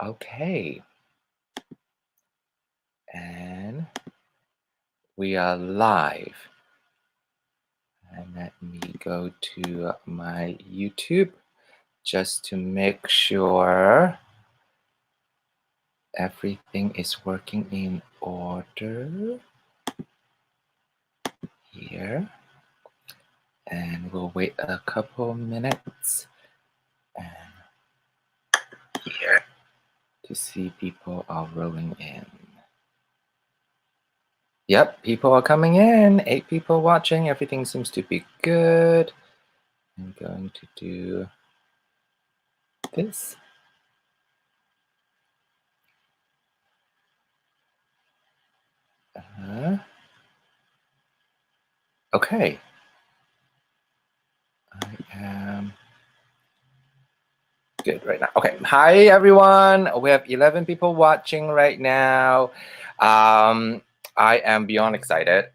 Okay. And we are live. And let me go to my YouTube just to make sure everything is working in order here. And we'll wait a couple minutes and here to see people are rolling in. Yep, people are coming in. 8 people watching. Everything seems to be good. I'm going to do this. Okay. I am good right now. Okay. Hi, everyone. We have 11 people watching right now. I am beyond excited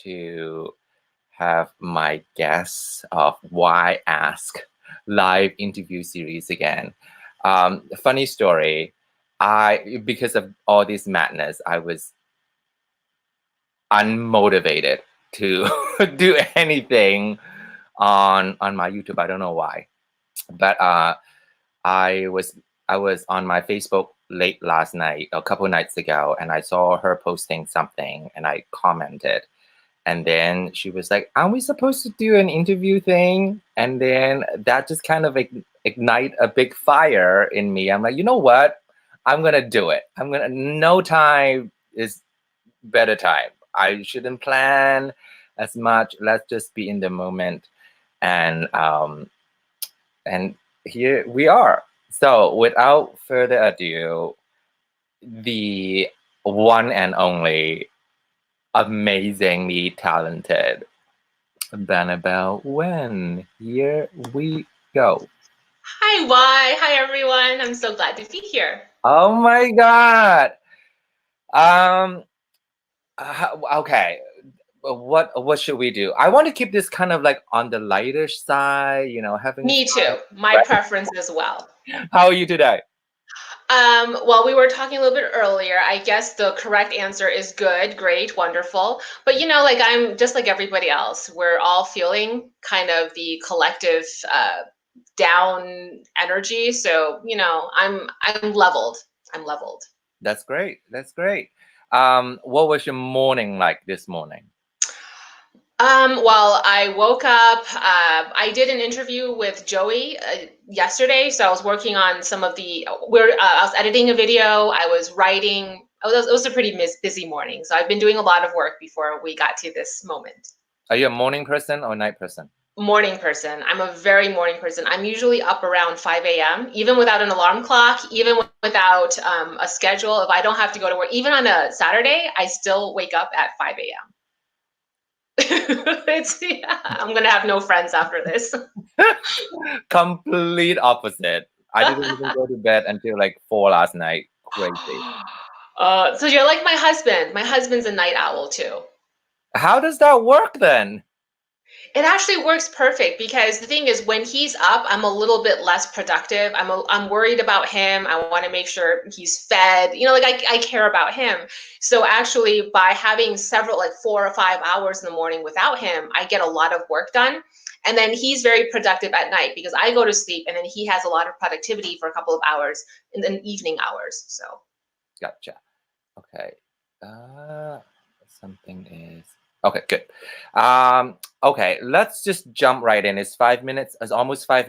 to have my guest of WAI ASKS live interview series again. Funny story. Because of all this madness, I was unmotivated to do anything on my YouTube. I don't know why, but I was on my Facebook late last night, a couple nights ago, and I saw her posting something, and I commented, and then she was like, "Aren't we supposed to do an interview thing?" And then that just kind of ignite a big fire in me. I'm like, you know what? I'm gonna do it. No time is better time. I shouldn't plan as much. Let's just be in the moment. And here we are. So without further ado, the one and only amazingly talented Benebell Wen. Here we go. Hi, Y. Hi, everyone. I'm so glad to be here. Oh my God. Okay. What should we do? I want to keep this kind of like on the lighter side, having Me too. My preference as well. How are you today? Well, we were talking a little bit earlier. I guess the correct answer is good, great, wonderful. But like I'm just like everybody else. We're all feeling kind of the collective down energy. So I'm leveled. I'm leveled. That's great. That's great. What was your morning like this morning? Well, I woke up. I did an interview with Joey yesterday, so I was working on some of the. I was editing a video. I was writing. It was a pretty busy morning, so I've been doing a lot of work before we got to this moment. Are you a morning person or night person? Morning person. I'm a very morning person. I'm usually up around 5 a.m. even without an alarm clock, even without a schedule. If I don't have to go to work, even on a Saturday, I still wake up at 5 a.m. I'm gonna have no friends after this. Complete opposite. I didn't even go to bed until like 4 last night. Crazy. So you're like my husband. My husband's a night owl too. How does that work then? It actually works perfect because the thing is, when he's up, I'm a little bit less productive. I'm worried about him. I want to make sure he's fed. Like I care about him. So actually, by having several, like 4 or 5 hours in the morning without him, I get a lot of work done. And then he's very productive at night because I go to sleep, and then he has a lot of productivity for a couple of hours in the evening hours. So. Gotcha. Okay. Something is okay. Good. Okay. Let's just jump right in. It's 5 minutes. It's almost 5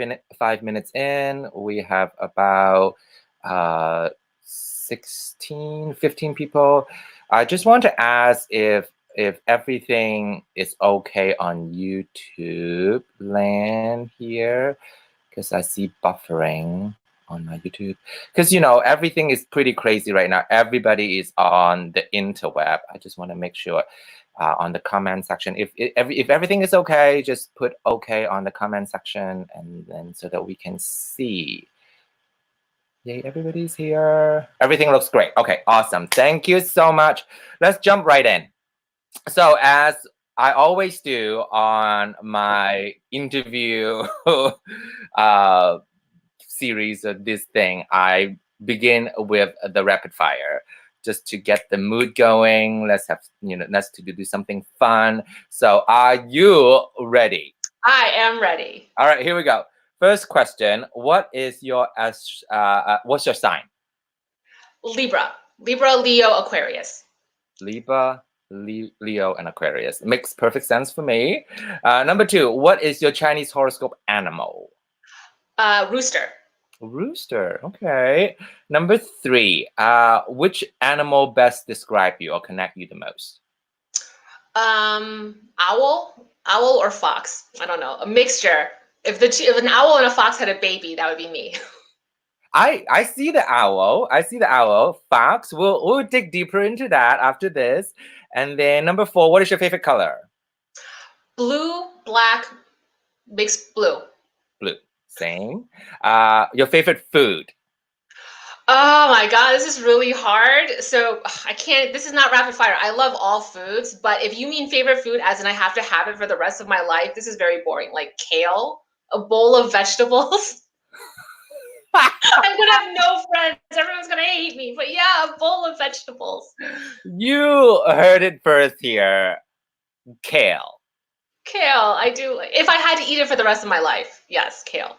minutes in. We have about 16, 15 people. I just want to ask if everything is okay on YouTube land here, because I see buffering on my YouTube, because everything is pretty crazy right now. Everybody is on the interweb. I just want to make sure on the comment section, if everything is okay, just put okay on the comment section, and then so that we can see. Yay, everybody's here. Everything looks great. Okay, awesome. Thank you so much. Let's jump right in. So as I always do on my interview series of this thing, I begin with the rapid fire, just to get the mood going. Let's have, let's do something fun. So are you ready? I am ready. All right, here we go. First question: what's your sign? Libra, Leo, Aquarius. Libra, Leo, and Aquarius. Makes perfect sense for me. Number 2, what is your Chinese horoscope animal? Rooster. Rooster. Okay. Number 3, which animal best describe you or connect you the most? Owl or fox. I don't know. A mixture. If an owl and a fox had a baby, that would be me. I see the owl. I see the owl. Fox. We'll dig deeper into that after this. And then number 4, what is your favorite color? Blue, black, mixed blue. Blue. Same. Your favorite food? Oh my God, this is really hard. So I can't, this is not rapid fire. I love all foods, but if you mean favorite food as in I have to have it for the rest of my life, this is very boring. Like kale, a bowl of vegetables. I'm gonna have no friends. Everyone's gonna hate me. But yeah, a bowl of vegetables. You heard it first here. Kale. Kale, I do. If I had to eat it for the rest of my life, yes, kale.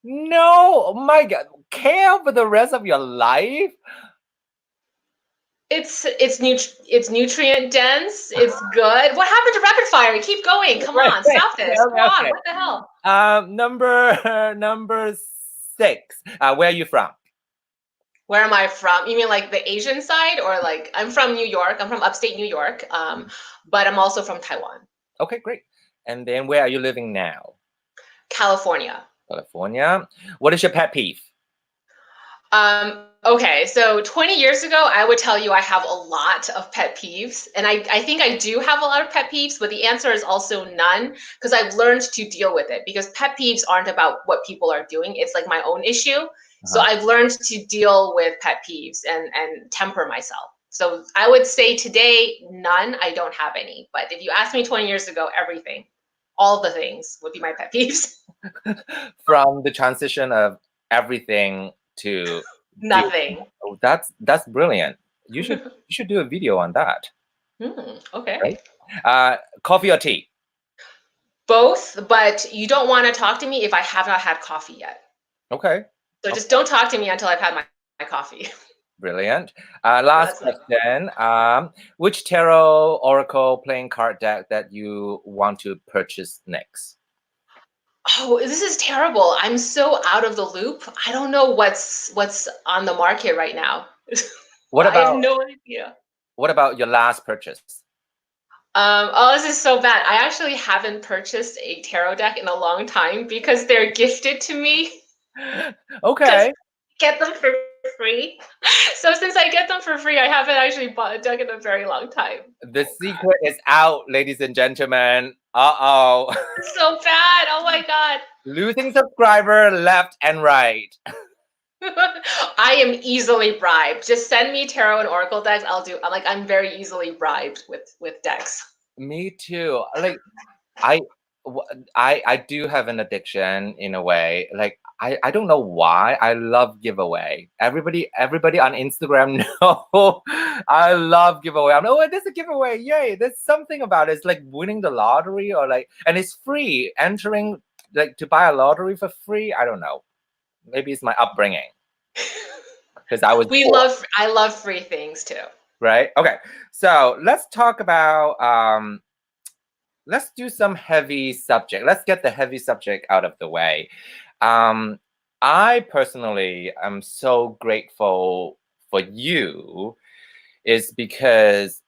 No, oh my God, kale for the rest of your life? It's nutrient dense. It's good. What happened to rapid fire? Keep going. Come on, stop this. Come on. What the hell? Number 6. Where are you from? Where am I from? You mean like the Asian side, or like I'm from New York? I'm from upstate New York, but I'm also from Taiwan. Okay, great. And then where are you living now? California. California. What is your pet peeve? Okay, so 20 years ago, I would tell you I have a lot of pet peeves. And I think I do have a lot of pet peeves, but the answer is also none, because I've learned to deal with it. Because pet peeves aren't about what people are doing. It's like my own issue. So I've learned to deal with pet peeves and temper myself. So I would say today, none. I don't have any. But if you asked me 20 years ago, everything, all the things would be my pet peeves. From the transition of everything to Nothing. Oh, that's brilliant. You should do a video on that. Okay. Right? Coffee or tea? Both, but you don't want to talk to me if I have not had coffee yet. Okay. So just don't talk to me until I've had my coffee. Brilliant. Last question. Which tarot, oracle, playing card deck that you want to purchase next? Oh, this is terrible. I'm so out of the loop. I don't know what's on the market right now. I have no idea. What about your last purchase? Oh, this is so bad. I actually haven't purchased a tarot deck in a long time because they're gifted to me. Okay. Get them for free. So since I get them for free, I haven't actually bought a deck in a very long time. The secret is out, ladies and gentlemen. Uh-oh. It's so bad. Oh my God. Losing subscriber left and right. I am easily bribed. Just send me tarot and oracle decks. I'm very easily bribed with decks. Me too. Like I do have an addiction in a way. Like I don't know why. I love giveaway. Everybody on Instagram know I love giveaway. I'm like, oh, there's a giveaway. Yay. There's something about it. It's like winning the lottery and it's free. Entering, like, to buy a lottery for free. I don't know. Maybe it's my upbringing. Because I love free things too. Right? Okay. So let's talk about let's do some heavy subject. Let's get the heavy subject out of the way. I personally am so grateful for you, is because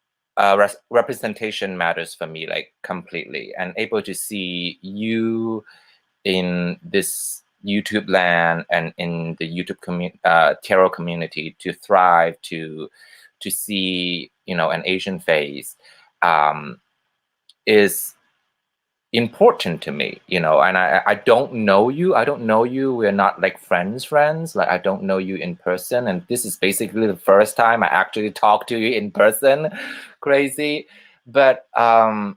representation matters for me, like, completely, and able to see you in this YouTube land and in the YouTube tarot community to thrive, to see, an Asian face, is important to me, and I don't know you. We're not like friends. Like, I don't know you in person, and this is basically the first time I actually talk to you in person. Crazy, but I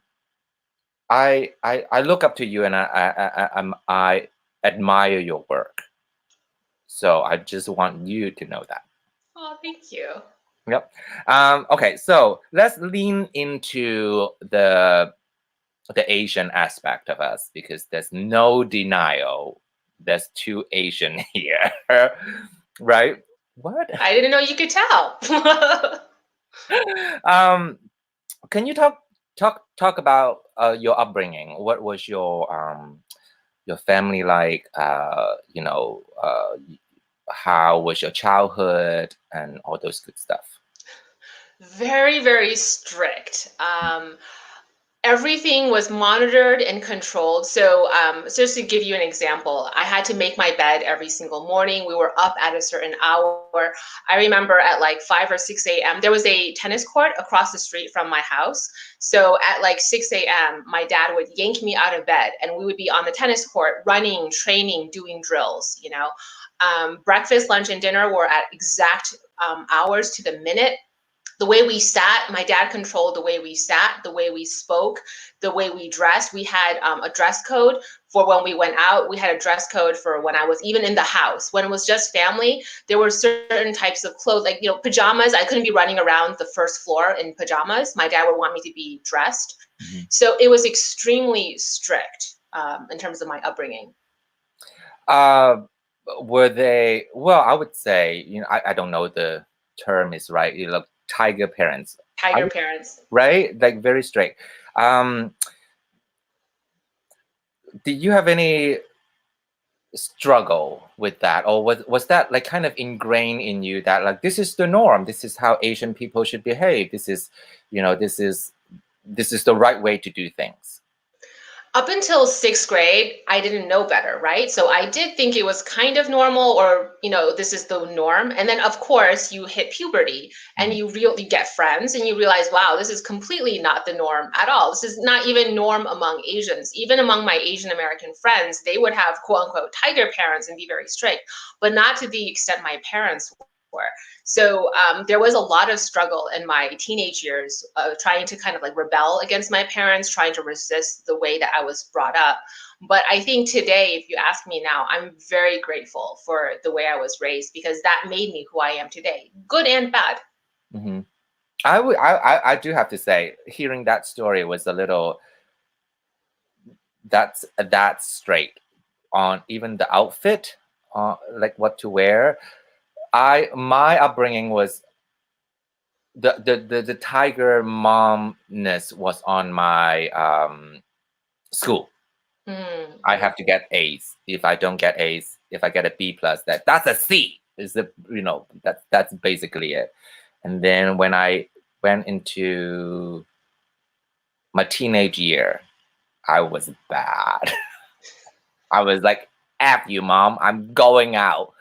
look up to you, and I admire your work. So I just want you to know that. Oh, thank you. Yep. Okay, so let's lean into the Asian aspect of us because there's no denial. There's two Asian here, right? What? I didn't know you could tell. um, can you talk about your upbringing? What was your family like? How was your childhood and all those good stuff? Very, very strict. Everything was monitored and controlled. So just to give you an example, I had to make my bed every single morning. We were up at a certain hour. I remember at like 5 or 6 a.m., there was a tennis court across the street from my house. So at like 6 a.m., my dad would yank me out of bed and we would be on the tennis court running, training, doing drills, you know. Breakfast, lunch, and dinner were at exact hours to the minute. The way we sat, my dad controlled the way we sat, the way we spoke, the way we dressed. We had a dress code for when we went out. We had a dress code for when I was even in the house. When it was just family, there were certain types of clothes, like, you know, pajamas. I couldn't be running around the first floor in pajamas. My dad would want me to be dressed. Mm-hmm. So it was extremely strict in terms of my upbringing. Were they, well, I would say, I don't know the term is right. You look tiger parents. Tiger parents. Right? Like very strict. Did you have any struggle with that? Or was that like kind of ingrained in you that like this is the norm, this is how Asian people should behave, this is the right way to do things? Up until sixth grade, I didn't know better, right? So I did think it was kind of normal, or, you know, this is the norm. And then, of course, you hit puberty and you really get friends and you realize, wow, this is completely not the norm at all. This is not even norm among Asians. Even among my Asian American friends, they would have quote unquote tiger parents and be very strict, but not to the extent my parents were. So there was a lot of struggle in my teenage years, trying to kind of like rebel against my parents, trying to resist the way that I was brought up. But I think today, if you ask me now, I'm very grateful for the way I was raised, because that made me who I am today, good and bad. Mm-hmm. I do have to say, hearing that story was a little, that's straight on even the outfit, like what to wear. My upbringing was the tiger momness was on my school. I have to get A's. If I don't get A's, if I get a B plus, that's a C. Is the that's basically it. And then when I went into my teenage year, I was bad. I was like, F you, mom, I'm going out.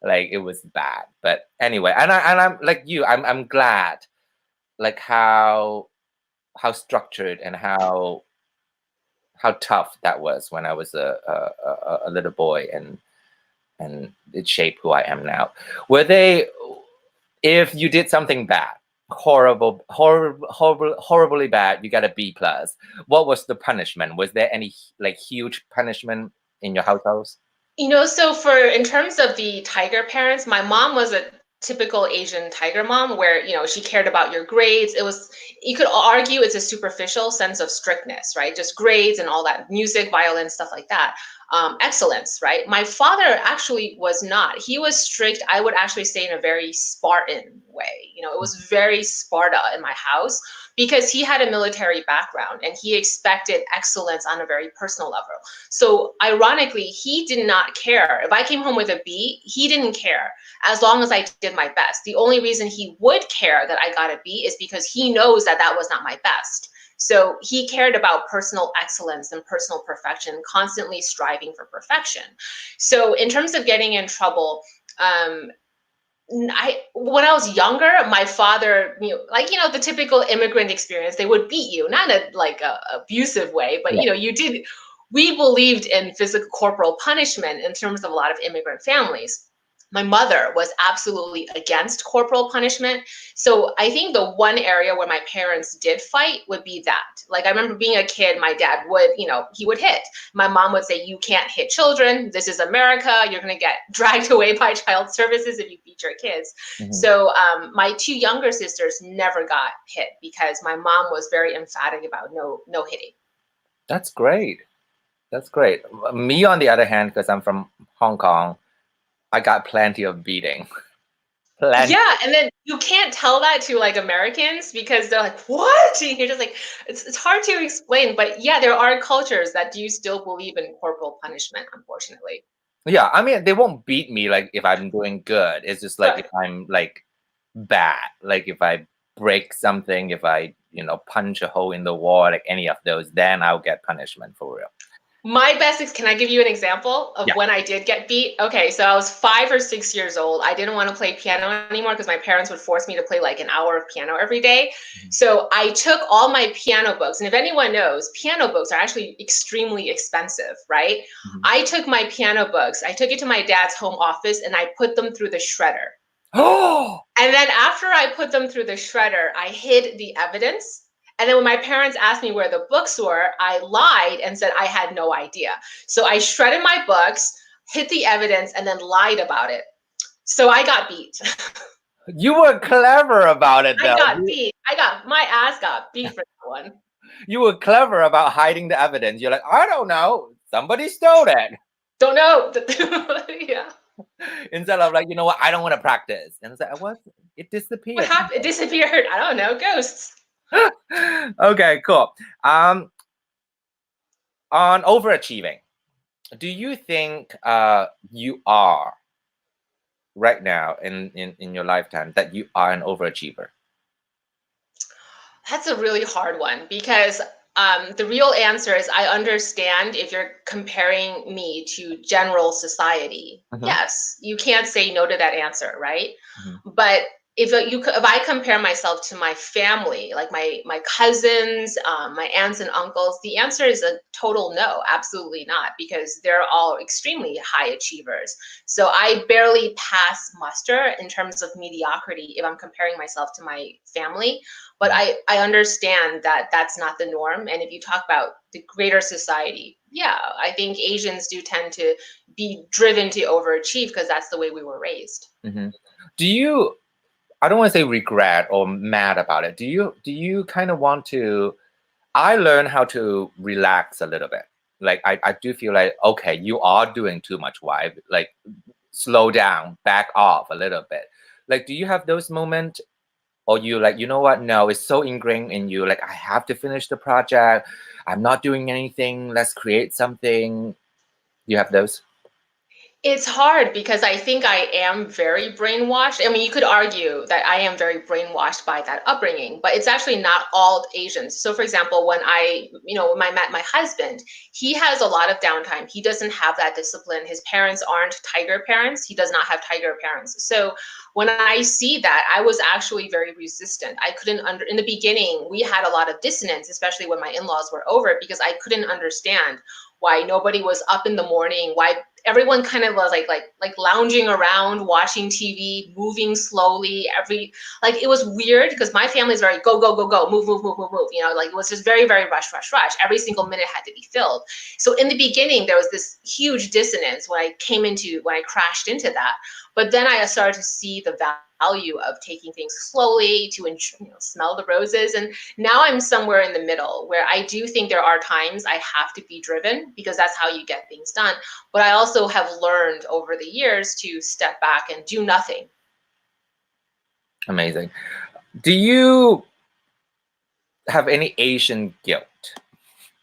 Like it was bad. But anyway, and I'm like you, I'm glad like how structured and how tough that was when I was a little boy, and it shaped who I am now. Were they, if you did something bad, horribly bad, you got a B plus, what was the punishment? Was there any like huge punishment in your households? You know, so for in terms of the tiger parents, my mom was a typical Asian tiger mom where, you know, she cared about your grades. It was, you could argue it's a superficial sense of strictness, right? Just grades and all that, music, violin, stuff like that. Excellence, right? My father actually was not. He was strict, I would actually say, in a very Spartan way. You know, it was very Sparta in my house, because he had a military background and he expected excellence on a very personal level. So ironically, he did not care. If I came home with a B, he didn't care as long as I did my best. The only reason he would care that I got a B is because he knows that that was not my best. So he cared about personal excellence and personal perfection, constantly striving for perfection. So in terms of getting in trouble, when I was younger, my father, the typical immigrant experience, they would beat you, not in a abusive way, but we believed in physical corporal punishment in terms of a lot of immigrant families. My mother was absolutely against corporal punishment. So I think the one area where my parents did fight would be that. Like I remember being a kid, my dad would, he would hit. My mom would say, you can't hit children. This is America. You're going to get dragged away by child services if you beat your kids. Mm-hmm. So my two younger sisters never got hit because my mom was very emphatic about no hitting. That's great. That's great. Me, on the other hand, because I'm from Hong Kong, I got plenty of beating. Plenty. Yeah, and then you can't tell that to like Americans because they're like, "What?" And you're just like, it's hard to explain. But yeah, there are cultures that do still believe in corporal punishment, unfortunately. Yeah, I mean, they won't beat me like if I'm doing good. It's just like Right. if I'm like bad, like if I break something, if I punch a hole in the wall, like any of those, then I'll get punishment for real. My can I give you an example of Yeah. when I did get beat? Okay, so I was 5 or 6 years old. I didn't want to play piano anymore because my parents would force me to play like an hour of piano every day. So I took all my piano books, and if anyone knows, piano books are actually extremely expensive, right? I took my piano books, I took it to my dad's home office, and I put them through the shredder. Oh. And then after I put them through the shredder, I hid the evidence. And then when my parents asked me where the books were, I lied and said I had no idea. So I shredded my books, hid the evidence, and then lied about it. So I got beat. You were clever about it, though. I got beat. My ass got beat for that one. You were clever about hiding the evidence. You're like, I don't know. Somebody stole it. Don't know. Yeah. Instead of like, you know what? I don't want to practice. And it's like, what? It disappeared. What happened? It disappeared. I don't know. Ghosts. Okay, cool. On overachieving, do you think you are right now in your lifetime that you are an overachiever? That's a really hard one because the real answer is I understand if you're comparing me to general society. Yes, you can't say no to that answer, right? But if I compare myself to my family, like my cousins, my aunts and uncles, the answer is a total no, absolutely not, because they're all extremely high achievers. So I barely pass muster in terms of mediocrity if I'm comparing myself to my family. But I understand that that's not the norm. And if you talk about the greater society, yeah, I think Asians do tend to be driven to overachieve because that's the way we were raised. Do you, I don't want to say regret or mad about it. Do you kind of want to, I learned how to relax a little bit. Like I do feel like, okay, you are doing too much. Why? Like slow down, back off a little bit. Like, do you have those moments? Or you like, you know what? No, it's so ingrained in you. Like, I have to finish the project. I'm not doing anything. Let's create something. You have those? It's hard because I think I am very brainwashed. I mean, you could argue that I am very brainwashed by that upbringing, but it's actually not all Asians. So for example, when I met my husband, he has a lot of downtime. He doesn't have that discipline. His parents aren't tiger parents. He does not have tiger parents. So when I see that, I was actually very resistant. I couldn't in the beginning, we had a lot of dissonance, especially when my in-laws were over, because I couldn't understand why nobody was up in the morning, why everyone kind of was like lounging around, watching TV, moving slowly. It was weird because my family is very go, go, go, go, move, move, move, move, move. Like it was just very, very rush, rush, rush. Every single minute had to be filled. So in the beginning, there was this huge dissonance when I crashed into that. But then I started to see the value of taking things slowly, to smell the roses. And now I'm somewhere in the middle where I do think there are times I have to be driven because that's how you get things done. But I also have learned over the years to step back and do nothing. Amazing. Do you have any Asian guilt?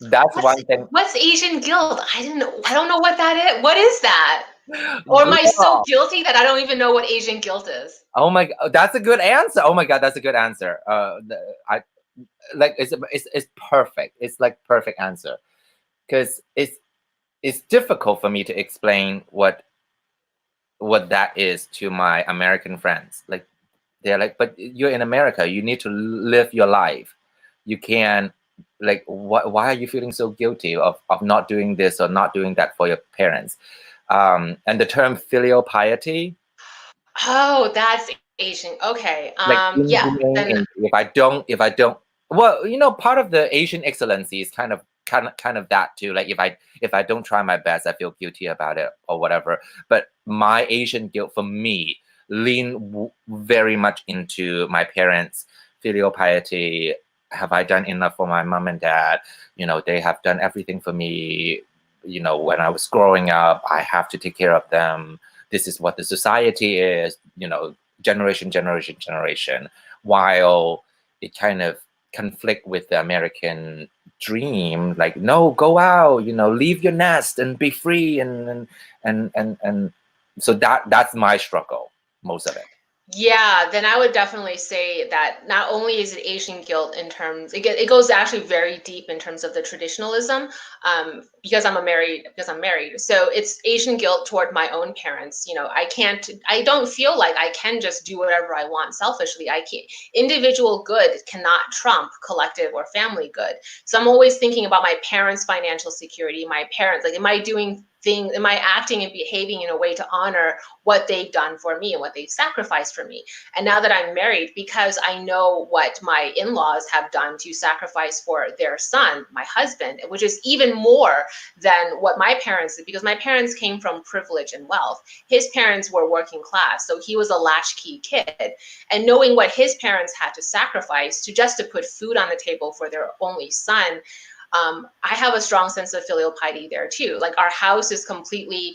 That's one thing. What's Asian guilt? I don't know what that is. What is that? Or am I so guilty that I don't even know what Asian guilt is? Oh my God, that's a good answer. Oh my God, that's a good answer. It's perfect. It's like perfect answer, because it's difficult for me to explain what that is to my American friends. Like they're like, but you're in America. You need to live your life. You can like why are you feeling so guilty of not doing this or not doing that for your parents? And the term filial piety. Oh, that's Asian. Okay. Like Yeah. ingrained Then in, if I don't, well, part of the Asian excellency is kind of that too. Like if I don't try my best, I feel guilty about it or whatever. But my Asian guilt for me lean very much into my parents' filial piety. Have I done enough for my mom and dad? They have done everything for me. When I was growing up, I have to take care of them. This is what the society is. Generation, while it kind of conflict with the American dream, like, no, go out, leave your nest and be free, and so that's my struggle, most of it. yeah, then I would definitely say that not only is it Asian guilt in terms, it goes actually very deep in terms of the traditionalism, because I'm married. So it's Asian guilt toward my own parents. I don't feel like I can just do whatever I want selfishly. I can't, individual good cannot trump collective or family good. So I'm always thinking about my parents' financial security, my parents, like, am I acting and behaving in a way to honor what they've done for me and what they've sacrificed for me? And now that I'm married, because I know what my in-laws have done to sacrifice for their son, my husband, which is even more than what my parents did, because my parents came from privilege and wealth. His parents were working class, so he was a latchkey kid. And knowing what his parents had to sacrifice to put food on the table for their only son, I have a strong sense of filial piety there too. Like, our house is completely,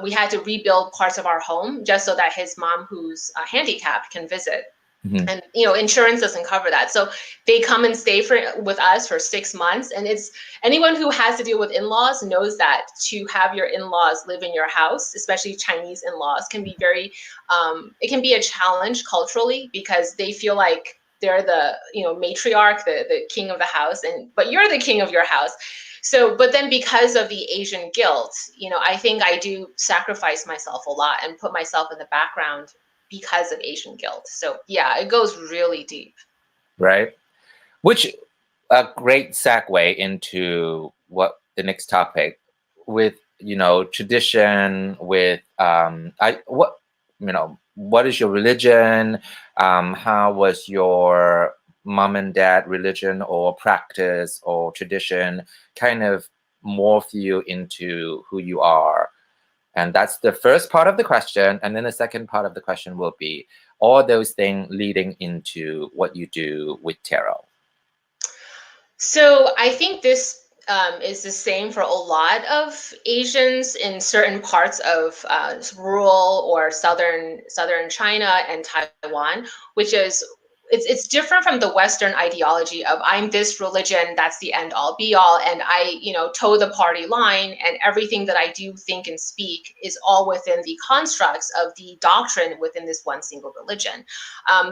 we had to rebuild parts of our home just so that his mom, who's handicapped, can visit. Mm-hmm. And insurance doesn't cover that, so they come and stay with us for 6 months. And it's, anyone who has to deal with in-laws knows that to have your in-laws live in your house, especially Chinese in-laws, can be very, it can be a challenge culturally, because they feel like they're the matriarch, the king of the house, but you're the king of your house. So, but then because of the Asian guilt, I think I do sacrifice myself a lot and put myself in the background because of Asian guilt. So yeah, it goes really deep. Right, which a great segue into what the next topic, with tradition, with what is your religion, how was your mom and dad religion or practice or tradition kind of morph you into who you are. And that's the first part of the question. And then the second part of the question will be all those things leading into what you do with tarot. So I think this is the same for a lot of Asians in certain parts of rural or southern China and Taiwan, which is, it's different from the Western ideology of I'm this religion, that's the end all be all, and I toe the party line, and everything that I do, think, and speak is all within the constructs of the doctrine within this one single religion.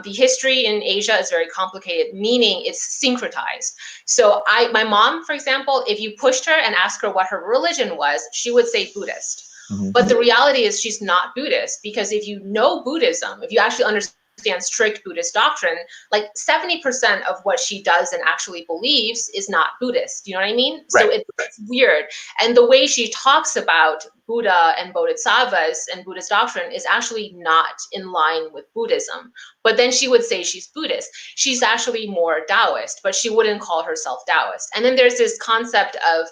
The history in Asia is very complicated, meaning it's syncretized. So my mom, for example, if you pushed her and asked her what her religion was, she would say Buddhist. Mm-hmm. But the reality is she's not Buddhist, because if you know Buddhism, if you actually understand strict Buddhist doctrine, like 70% of what she does and actually believes is not Buddhist. You know what I mean? Right. So it's weird. And the way she talks about Buddha and bodhisattvas and Buddhist doctrine is actually not in line with Buddhism. But then she would say she's Buddhist. She's actually more Taoist, but she wouldn't call herself Taoist. And then there's this concept of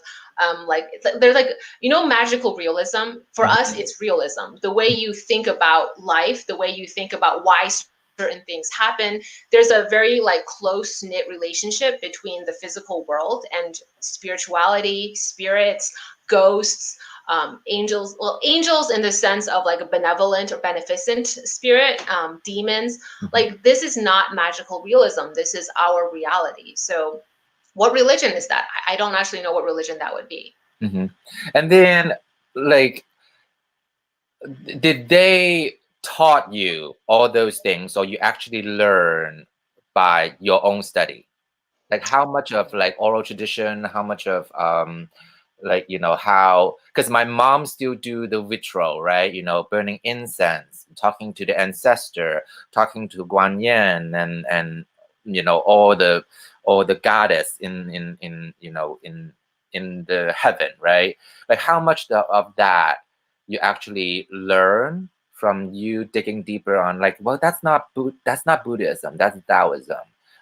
there's magical realism. For us, it's realism. The way you think about life, the way you think about why certain things happen. There's a very close knit relationship between the physical world and spirituality, spirits, ghosts, angels. Well, angels in the sense of a benevolent or beneficent spirit, demons. Mm-hmm. This is not magical realism. This is our reality. So what religion is that? I don't actually know what religion that would be. Mm-hmm. And then, did they taught you all those things, or you actually learn by your own study? How much of oral tradition, how much of how, because my mom still do the ritual, right? Burning incense, talking to the ancestor, talking to Guan Yin, and all the goddess in the heaven, right? How much of that you actually learn from you digging deeper on like, well, that's not Buddhism, that's Taoism.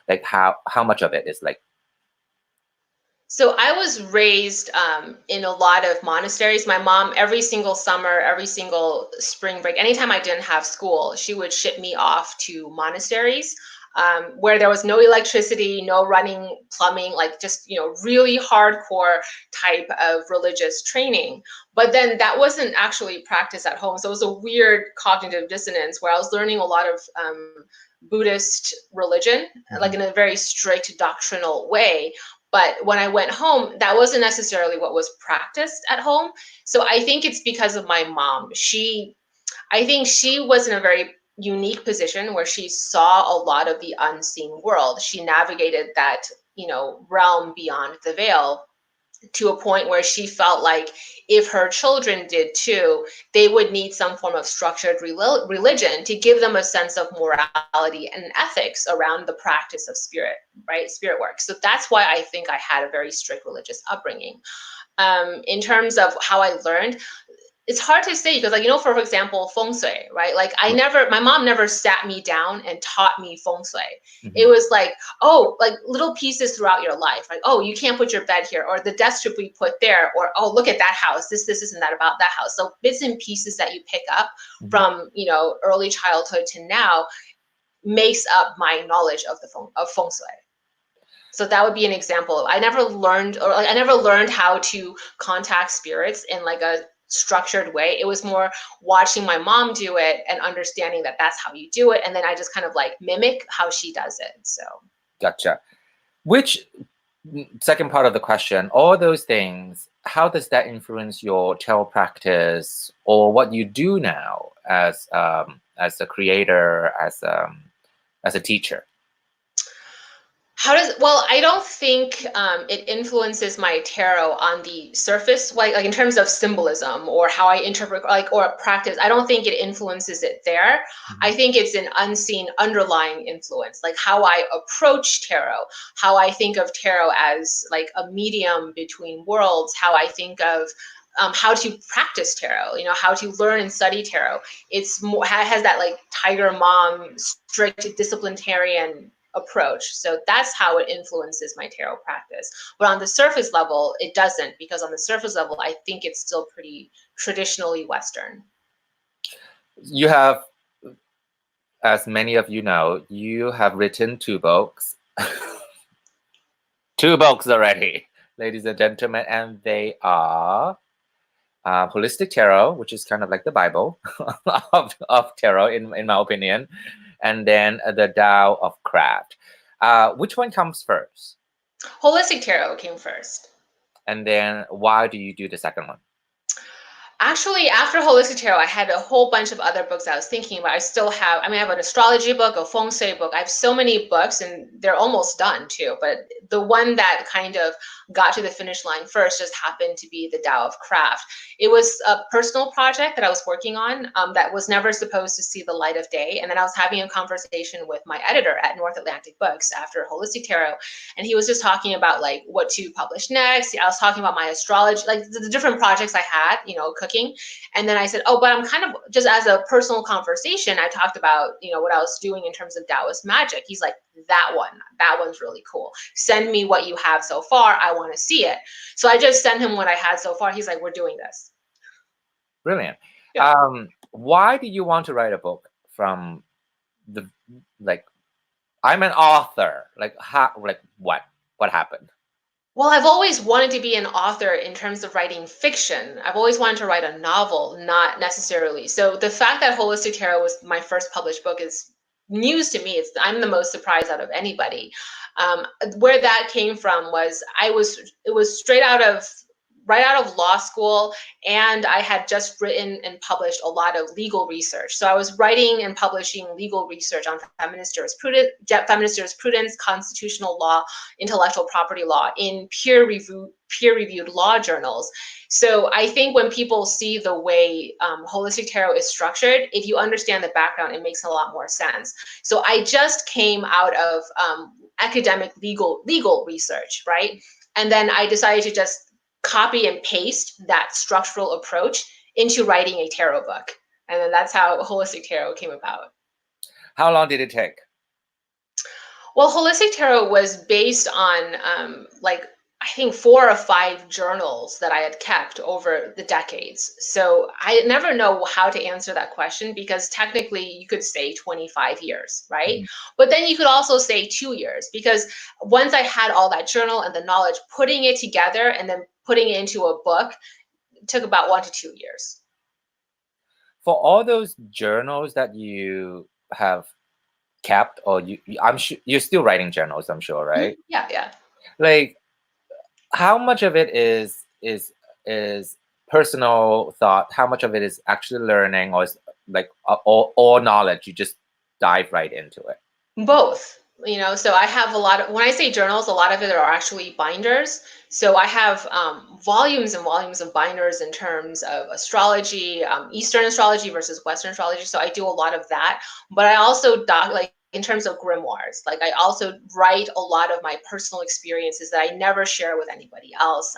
Like how much of it is like? So I was raised in a lot of monasteries. My mom, every single summer, every single spring break, anytime I didn't have school, she would ship me off to monasteries where there was no electricity, no running plumbing, like just, really hardcore type of religious training. But then that wasn't actually practiced at home. So it was a weird cognitive dissonance where I was learning a lot of Buddhist religion, like in a very strict doctrinal way. But when I went home, that wasn't necessarily what was practiced at home. So I think it's because of my mom. I think she was in a very unique position where she saw a lot of the unseen world. She navigated that, realm beyond the veil to a point where she felt like if her children did too, they would need some form of structured religion to give them a sense of morality and ethics around the practice of spirit, right? Spirit work. So that's why I think I had a very strict religious upbringing. In terms of how I learned, it's hard to say because, like, for example, feng shui, right? Like, my mom never sat me down and taught me feng shui. It was like, oh, like little pieces throughout your life, like, oh, you can't put your bed here, or the desk strip we put there, or oh, look at that house, this and that about that house. So bits and pieces that you pick up from, early childhood to now makes up my knowledge of feng shui. So that would be an example. I never learned how to contact spirits in like a structured way. It was more watching my mom do it and understanding that that's how you do it. And then I just kind of like mimic how she does it. So. Gotcha. Which, second part of the question, all those things, how does that influence your tarot practice or what you do now as a creator, as a teacher? Well, I don't think it influences my tarot on the surface, like in terms of symbolism or how I interpret, or practice. I don't think it influences it there. I think it's an unseen underlying influence, like how I approach tarot, how I think of tarot as like a medium between worlds, how I think of how to practice tarot, how to learn and study tarot. It's more has that like tiger mom, strict disciplinarian approach. So that's how it influences my tarot practice. But on the surface level, it doesn't, because on the surface level, I think it's still pretty traditionally Western. You have, as many of you know, you have written 2 books. 2 books already, ladies and gentlemen, and they are Holistic Tarot, which is kind of like the Bible of tarot, in my opinion, and then the Tao of Craft. Which one comes first? Holistic Tarot came first. And then why do you do the second one? Actually, after Holistic Tarot, I had a whole bunch of other books I was thinking about. I have an astrology book, a feng shui book. I have so many books and they're almost done too. But the one that kind of got to the finish line first just happened to be the Tao of Craft. It was a personal project that I was working on that was never supposed to see the light of day. And then I was having a conversation with my editor at North Atlantic Books after Holistic Tarot. And he was just talking about like what to publish next. I was talking about my astrology, like the different projects I had, cooking. And then I said, oh, but I'm kind of just as a personal conversation, I talked about, what I was doing in terms of Taoist magic. He's like, that one's really cool. Send me what you have so far. I want to see it. So I just sent him what I had so far. He's like, we're doing this. Brilliant. Yeah. Why do you want to write a book from the, like, I'm an author, like, what happened? Well, I've always wanted to be an author in terms of writing fiction. I've always wanted to write a novel, not necessarily. So the fact that Holistic Tarot was my first published book is news to me. I'm the most surprised out of anybody. Where that came from was it was right out of law school, and I had just written and published a lot of legal research. So I was writing and publishing legal research on feminist jurisprudence, constitutional law, intellectual property law in peer-reviewed law journals. So I think when people see the way Holistic Tarot is structured, if you understand the background, it makes a lot more sense. So I just came out of academic legal research, right? And then I decided to just copy and paste that structural approach into writing a tarot book. And then that's how Holistic Tarot came about. How long did it take? Well, Holistic Tarot was based on like I think 4 or 5 journals that I had kept over the decades. So I never know how to answer that question because technically you could say 25 years, right? Mhm. But then you could also say 2 years because once I had all that journal and the knowledge, putting it together and then putting it into a book took about 1 to 2 years. For all those journals that you have kept, or I'm sure you're still writing journals, I'm sure, right? Yeah, yeah. Like, how much of it is personal thought? How much of it is actually learning, or is like all knowledge? You just dive right into it. Both, so I have a lot of, when I say journals, a lot of it are actually binders. So I have volumes and volumes of binders in terms of astrology, Eastern astrology versus Western astrology. So I do a lot of that, but I also like in terms of grimoires, like I also write a lot of my personal experiences that I never share with anybody else.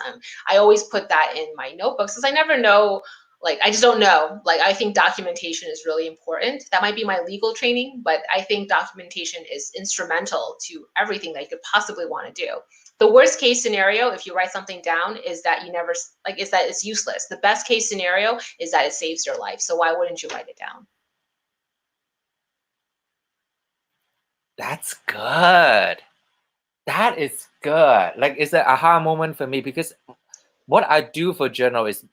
I always put that in my notebooks because I never know, like I just don't know. Like I think documentation is really important. That might be my legal training, but I think documentation is instrumental to everything that you could possibly want to do. The worst case scenario, if you write something down, is that you never, like, is that it's useless. The best case scenario is that it saves your life. So why wouldn't you write it down? That's good. That is good. Like, it's an aha moment for me because what I do for journal is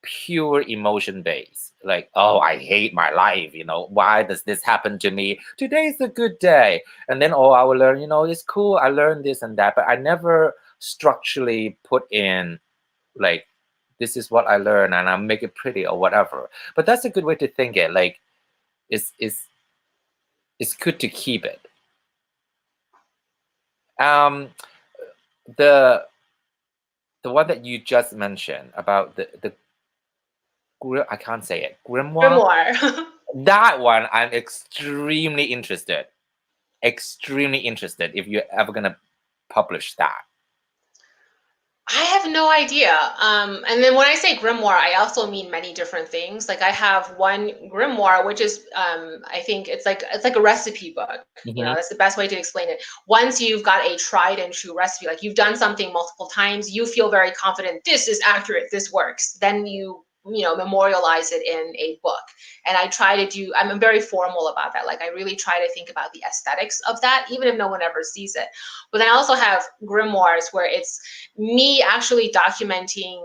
pure emotion based. Like, oh, I hate my life. Why does this happen to me? Today's a good day. And then, oh, I will learn, it's cool. I learned this and that. But I never structurally put in, like, this is what I learned and I'll make it pretty or whatever. But that's a good way to think it. Like, it's good to keep it. Um, the the one that you just mentioned about the I can't say it, grimoire. Grimoire. That one I'm extremely interested. Extremely interested if you're ever gonna publish that. I have no idea. And then when I say grimoire, I also mean many different things. Like I have one grimoire, which is, I think it's like a recipe book. Mhm. That's the best way to explain it. Once you've got a tried and true recipe, like you've done something multiple times, you feel very confident. This is accurate. This works. Then you memorialize it in a book. And I try to do. I'm very formal about that. Like I really try to think about the aesthetics of that, even if no one ever sees it. But then I also have grimoires where it's me actually documenting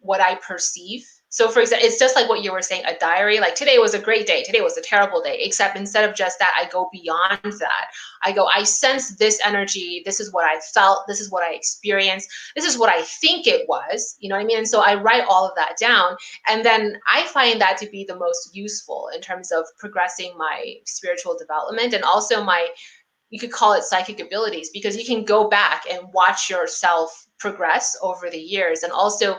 what I perceive. So, for example, it's just like what you were saying, a diary. Like today was a great day, today was a terrible day. Except instead of just that, I go beyond that. I sense this energy. This is what I felt. This is what I experienced. This is what I think it was. You know what I mean? And so I write all of that down, and then I find that to be the most useful in terms of progressing my spiritual development and also my, you could call it psychic abilities, because you can go back and watch yourself progress over the years and also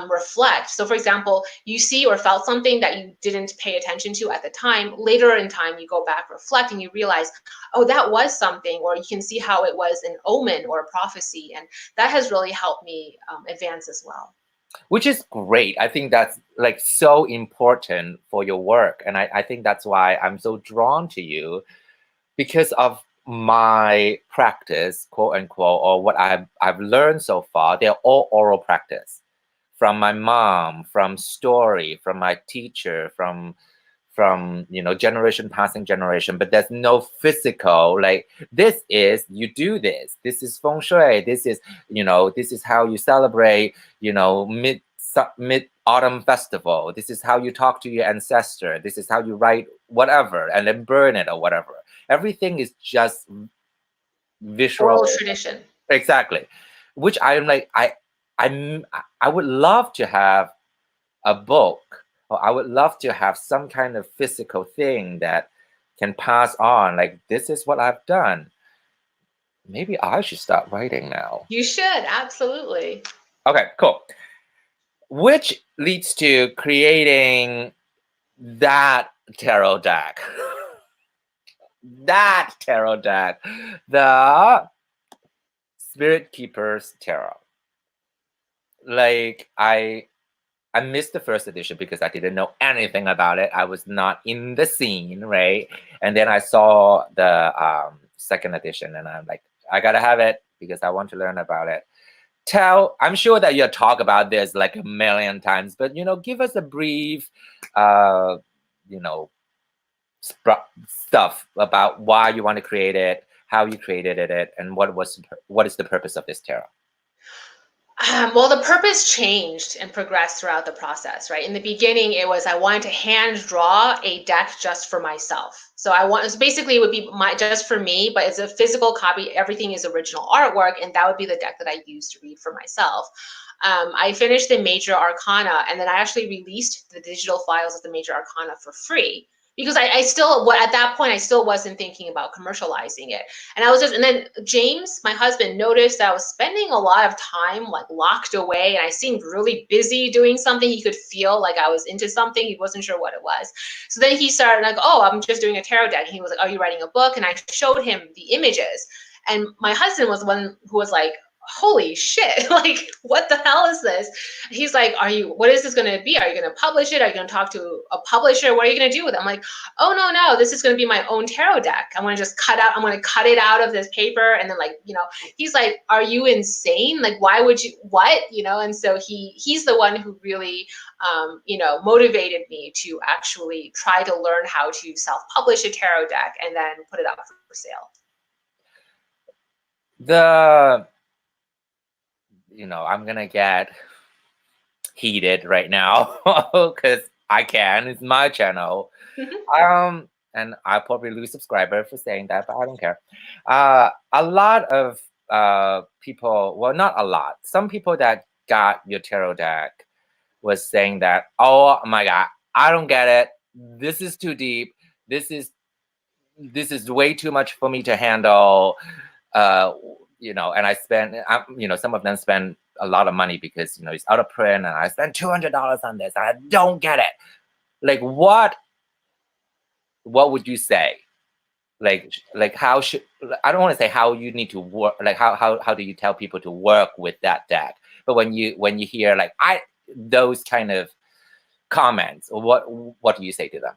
reflect. So for example, you see or felt something that you didn't pay attention to at the time. Later in time, you go back, reflect, and you realize, oh, that was something, or you can see how it was an omen or a prophecy. And that has really helped me advance as well. Which is great. I think that's like so important for your work. And I think that's why I'm so drawn to you, because of my practice, quote unquote, or what I've learned so far. They're all oral practice from my mom, from story, from my teacher, from generation passing generation. But there's no physical, like, this is, you do this is feng shui, this is how you celebrate mid autumn festival, this is how you talk to your ancestor, this is how you write whatever and then burn it or whatever. Everything is just Oral visual. tradition. Exactly. Which I'm like, I'm I would love to have a book, or I would love to have some kind of physical thing that can pass on. Like, this is what I've done. Maybe I should start writing now. You should, absolutely. Okay, cool. Which leads to creating that tarot deck. That tarot deck. The Spirit Keepers Tarot. Like, I missed the first edition because I didn't know anything about it. I was not in the scene, right? And then I saw the second edition, and I'm like, I gotta have it because I want to learn about it. I'm sure that you talk about this like a million times, but give us a brief, you know, stuff about why you want to create it, how you created it, and what is the purpose of this tarot. Well, the purpose changed and progressed throughout the process, right? In the beginning, it was I wanted to hand draw a deck just for myself. So basically it would be just for me, but it's a physical copy. Everything is original artwork, and that would be the deck that I use to read for myself. I finished the major arcana, and then I actually released the digital files of the major arcana for free because I still, at that point, I still wasn't thinking about commercializing it. And then James, my husband, noticed that I was spending a lot of time like locked away, and I seemed really busy doing something. He could feel like I was into something. He wasn't sure what it was. So then he started like, oh, I'm just doing a tarot deck. And he was like, are you writing a book? And I showed him the images. And my husband was the one who was like, holy shit, like what the hell is this? He's like, what is this going to be? Are you going to publish it? Are you going to talk to a publisher? What are you going to do with it? I'm like, oh no, this is going to be my own tarot deck. I'm going to cut it out of this paper. And then he's like, are you insane? Like, why would you, what? And so he's the one who really, motivated me to actually try to learn how to self-publish a tarot deck and then put it up for sale. I'm gonna get heated right now because it's my channel. And I'll probably lose subscriber for saying that, but I don't care. A lot of people, well, not a lot, some people that got your tarot deck was saying that, oh my God, I don't get it. This is too deep. This is way too much for me to handle. And I spend, some of them spend a lot of money because, it's out of print, and I spent $200 on this. I don't get it. Like, what would you say? Like how I don't want to say how you need to work, like how do you tell people to work with that deck? But when you hear like those kind of comments, what do you say to them?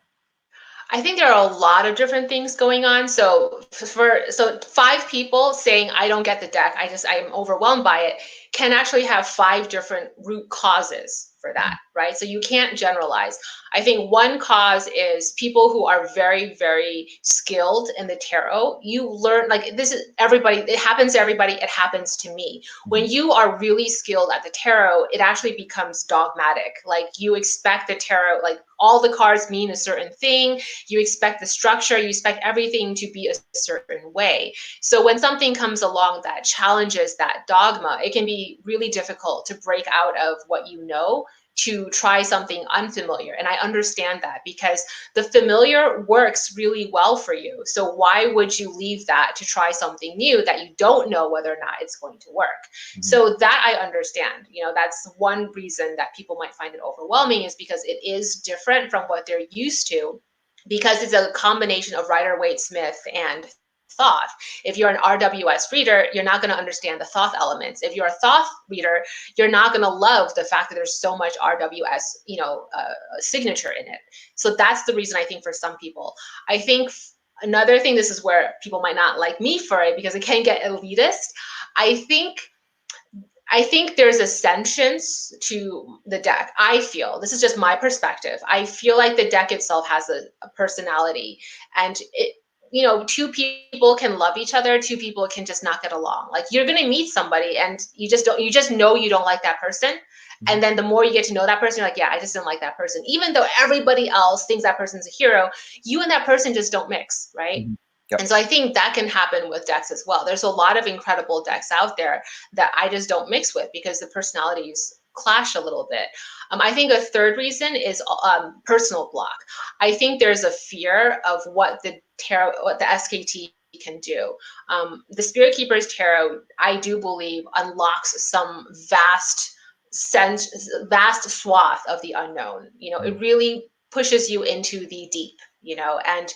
I think there are a lot of different things going on. So 5 people saying I don't get the deck, I'm overwhelmed by it, can actually have 5 different root causes for that, right? So you can't generalize. I think one cause is people who are very, very skilled in the tarot. You learn, like, this is everybody, it happens to everybody, it happens to me. When you are really skilled at the tarot, it actually becomes dogmatic. Like, you expect the tarot, like all the cards mean a certain thing. You expect the structure, you expect everything to be a certain way. So when something comes along that challenges that dogma, it can be really difficult to break out of what you know to try something unfamiliar. And I understand that because the familiar works really well for you. So why would you leave that to try something new that you don't know whether or not it's going to work? So that I understand. That's one reason that people might find it overwhelming, is because it is different from what they're used to, because it's a combination of Rider-Waite-Smith and Thoth. If you're an RWS reader, you're not going to understand the Thoth elements. If you're a Thoth reader, you're not going to love the fact that there's so much RWS, signature in it. So that's the reason, I think, for some people. I think another thing, this is where people might not like me for it because it can get elitist. I think there's a sentience to the deck. I feel, this is just my perspective, I feel like the deck itself has a personality, and two people can love each other, 2 people can just not get along. Like, you're going to meet somebody and you just know you don't like that person. And then the more you get to know that person, you're like, yeah, I just didn't like that person. Even though everybody else thinks that person's a hero, you and that person just don't mix, right? Yep. And so I think that can happen with decks as well. There's a lot of incredible decks out there that I just don't mix with because the personalities clash a little bit. I think a third reason is personal block. I think there's a fear of what the SKT can do. The Spirit Keeper's Tarot, I do believe, unlocks some vast swath of the unknown. It really pushes you into the deep, and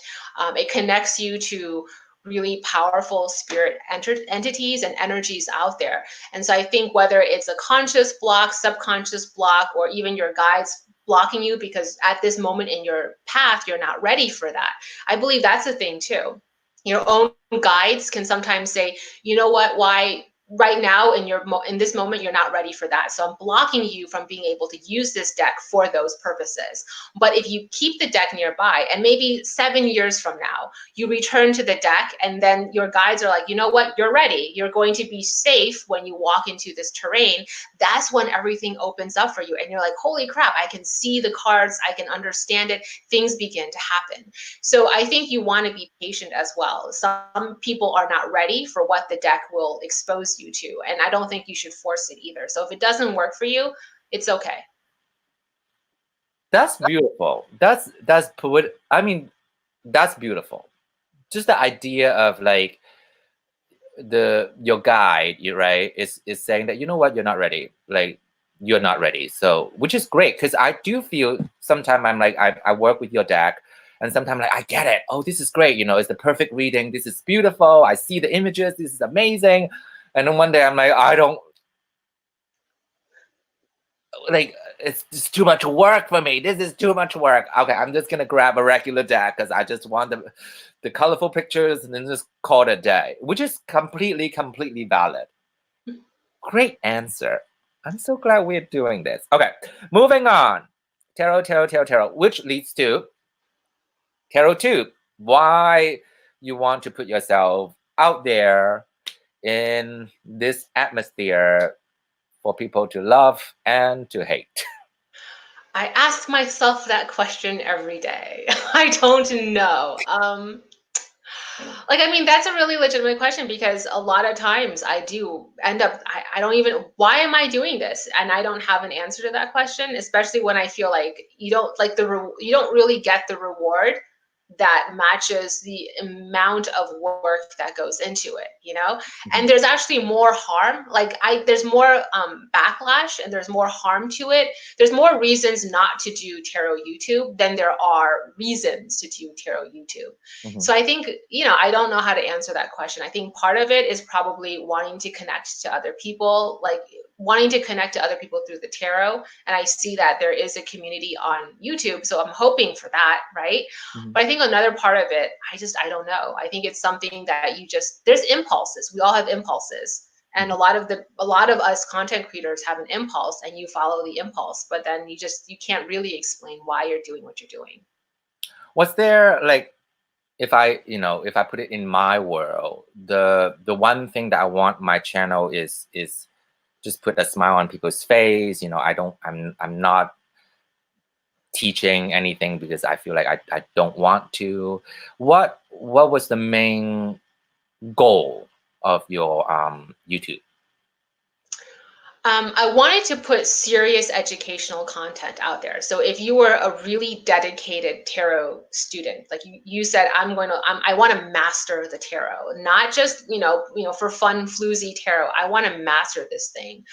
it connects you to really powerful spirit entities and energies out there. And so I think whether it's a conscious block, subconscious block, or even your guides blocking you because at this moment in your path, you're not ready for that. I believe that's a thing too. Your own guides can sometimes say, you know what, why right now in this moment you're not ready for that, so I'm blocking you from being able to use this deck for those purposes. But if you keep the deck nearby and maybe 7 years from now you return to the deck and then your guides are like, you know what, you're ready, you're going to be safe when you walk into this terrain, that's when everything opens up for you and you're like, holy crap, I can see the cards, I can understand it, things begin to happen. So I think you want to be patient as well. Some people are not ready for what the deck will expose you to, and I don't think you should force it either. So if it doesn't work for you, it's okay. That's beautiful. That's poet. I mean, that's beautiful. Just the idea of like your guide, you right, is saying that, you know what, you're not ready. Like you're not ready. So which is great, because I do feel sometimes I'm like I work with your deck and sometimes like I get it. Oh, this is great, you know, it's the perfect reading. This is beautiful. I see the images, this is amazing. And then one day I'm like, I don't like, it's just too much work for me. This is too much work. Okay, I'm just gonna grab a regular deck because I just want the colorful pictures and then just call it a day, which is completely valid. Great answer. I'm so glad we're doing this. Okay, moving on. Tarot, which leads to Tarot 2. Why you want to put yourself out there in this atmosphere for people to love and to hate? I ask myself that question every day. I don't know. Like, I mean, that's a really legitimate question because a lot of times I do end up, I don't even, why am I doing this? And I don't have an answer to that question, especially when I feel like you don't like you don't really get the reward that matches the amount of work that goes into it, you know? And there's actually more harm. Like there's more backlash and there's more harm to it. There's more reasons not to do tarot YouTube than there are reasons to do tarot YouTube. So I think, you know, I don't know how to answer that question. I think part of it is probably wanting to connect to other people, like wanting to connect to other people through the tarot. And I see that there is a community on YouTube. So I'm hoping for that, right? But I think another part of it, I don't know. I think it's something that there's impulses. We all have impulses. And a lot of us content creators have an impulse and you follow the impulse, but then you can't really explain why you're doing what you're doing. Was there like, if I put it in my world, the one thing that I want my channel is just put a smile on people's face. You know, I'm not teaching anything because I feel like I don't want to. What was the main goal of your YouTube? I wanted to put serious educational content out there. So if you were a really dedicated tarot student, like you said, I want to master the tarot, not just, for fun, floozy tarot. I want to master this thing.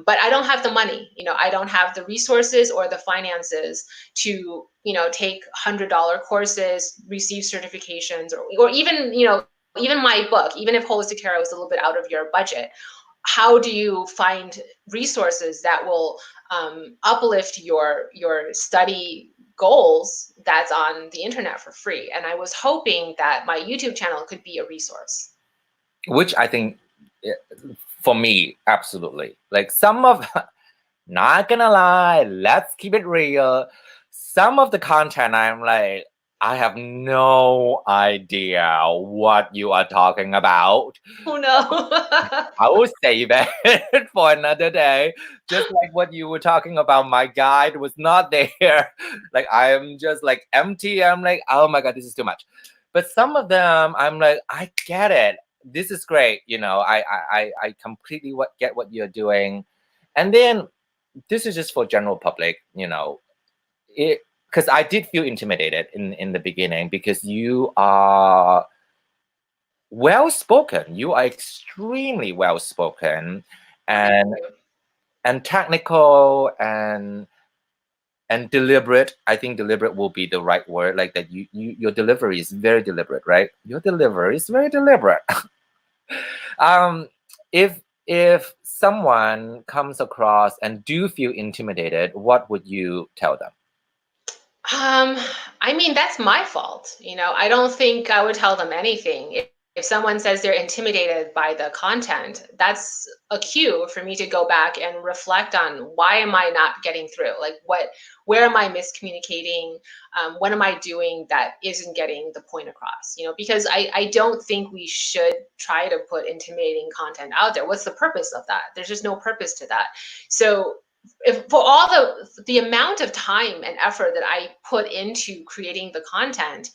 But I don't have the money, I don't have the resources or the finances to, take $100 courses, receive certifications, or even, even my book, even if holistic tarot is a little bit out of your budget, how do you find resources that will uplift your study goals that's on the internet for free? And I was hoping that my YouTube channel could be a resource. Which I think, for me, absolutely. Like some of, not gonna lie, let's keep it real. Some of the content I'm like, I have no idea what you are talking about. Oh no. I will save it for another day. Just like what you were talking about, my guide was not there. Like I am just like empty. I'm like, oh my God, this is too much. But some of them, I'm like, I get it. This is great. I completely get what you're doing. And then this is just for general public, because I did feel intimidated in the beginning because you are well spoken. You are extremely well spoken and technical, and And deliberate, I think deliberate will be the right word, like that your delivery is very deliberate, right? Your delivery is very deliberate. um if someone comes across and do feel intimidated, what would you tell them? Um, I mean, that's my fault. I don't think I would tell them anything. If someone says they're intimidated by the content, that's a cue for me to go back and reflect on why am I not getting through? Like where am I miscommunicating? What am I doing that isn't getting the point across? Because I don't think we should try to put intimidating content out there. What's the purpose of that? There's just no purpose to that. So if for all the amount of time and effort that I put into creating the content,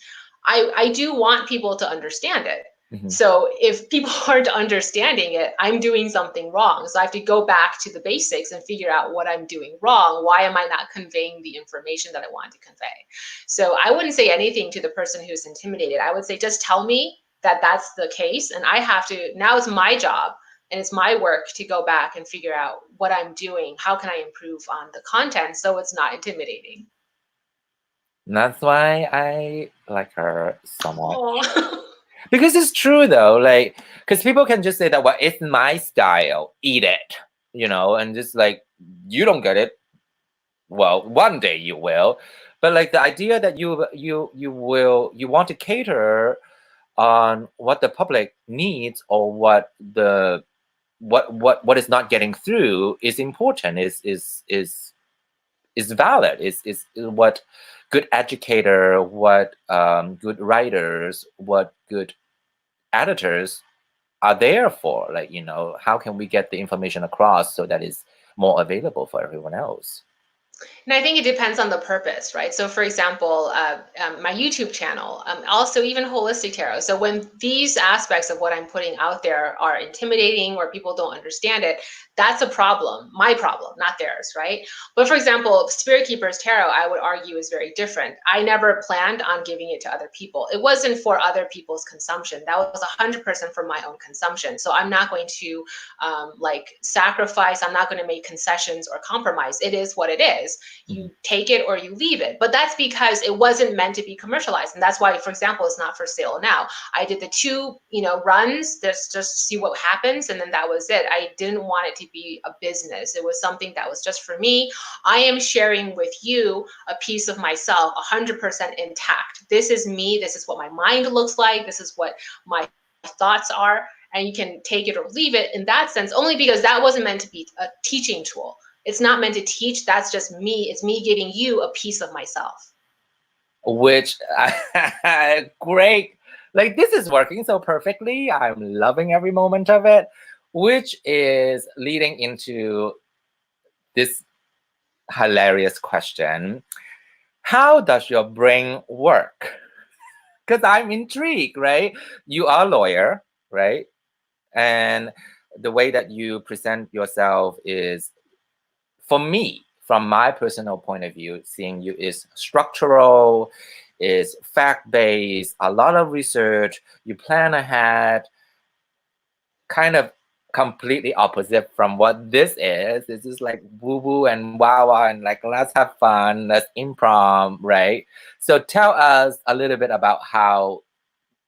I do want people to understand it. Mhm. So if people aren't understanding it, I'm doing something wrong. So I have to go back to the basics and figure out what I'm doing wrong. Why am I not conveying the information that I want to convey? So I wouldn't say anything to the person who's intimidated. I would say, just tell me that that's the case. And I have to, now it's my job and it's my work to go back and figure out what I'm doing. How can I improve on the content so it's not intimidating? That's why I like her so much. Oh. Because it's true though, like, because people can just say that, well, it's my style, eat it, and just like, you don't get it. Well, one day you will, but like the idea that you want to cater on what the public needs, or what is not getting through is important, is valid, is what good educator, what good writers, what good editors are there for. Like, how can we get the information across so that it's more available for everyone else? And I think it depends on the purpose, right? So, for example, my YouTube channel, also even holistic tarot. So, when these aspects of what I'm putting out there are intimidating or people don't understand it, that's a problem, my problem, not theirs, right? But for example, Spirit Keepers Tarot, I would argue, is very different. I never planned on giving it to other people. It wasn't for other people's consumption. That was 100% for my own consumption. So, I'm not going to sacrifice, I'm not going to make concessions or compromise. It is what it is. You take it or you leave it. But that's because it wasn't meant to be commercialized. And that's why, for example, it's not for sale now. I did the two, runs just to see what happens. And then that was it. I didn't want it to be a business. It was something that was just for me. I am sharing with you a piece of myself, 100% intact. This is me. This is what my mind looks like. This is what my thoughts are. And you can take it or leave it in that sense, only because that wasn't meant to be a teaching tool. It's not meant to teach. That's just me. It's me giving you a piece of myself. Which, great. Like, this is working so perfectly. I'm loving every moment of it, which is leading into this hilarious question. How does your brain work? Because I'm intrigued, right? You are a lawyer, right? And the way that you present yourself is, for me, from my personal point of view, seeing you is structural, is fact-based, a lot of research, you plan ahead, kind of completely opposite from what this is. It's just like woo-woo and wow and like, let's have fun, let's improv, right? So tell us a little bit about how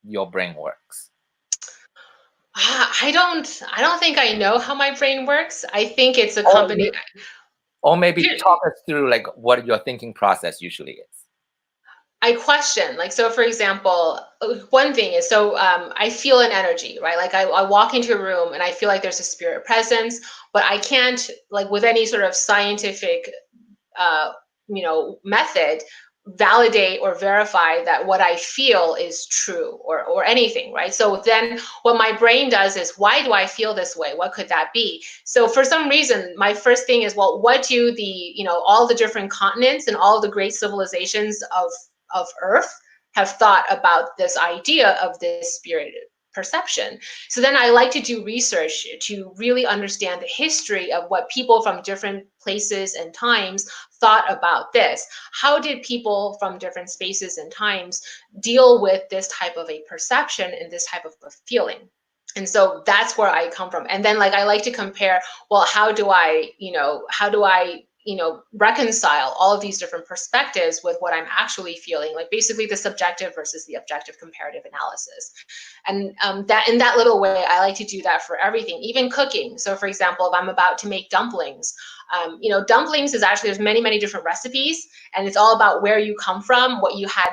your brain works. I don't think I know how my brain works. I think it's a Or, combination. or maybe talk us through like what your thinking process usually is. I question, like, so for example, one thing is, so I feel an energy, right? Like I walk into a room and I feel like there's a spirit presence, but I can't, like, with any sort of scientific, uh, method, validate or verify that what I feel is true or anything, right? So then what my brain does is, why do I feel this way? What could that be? So for some reason, my first thing is, well, what do all the different continents and all the great civilizations of Earth have thought about this idea of this spirit perception? So then I like to do research to really understand the history of what people from different places and times thought about this. How did people from different spaces and times deal with this type of a perception and this type of a feeling? And so that's where I come from. And then, like, I like to compare, well, how do I reconcile all of these different perspectives with what I'm actually feeling, like basically the subjective versus the objective comparative analysis. And that in that little way, I like to do that for everything, even cooking. So for example, if I'm about to make dumplings, dumplings is actually, there's many different recipes, and it's all about where you come from, what you had,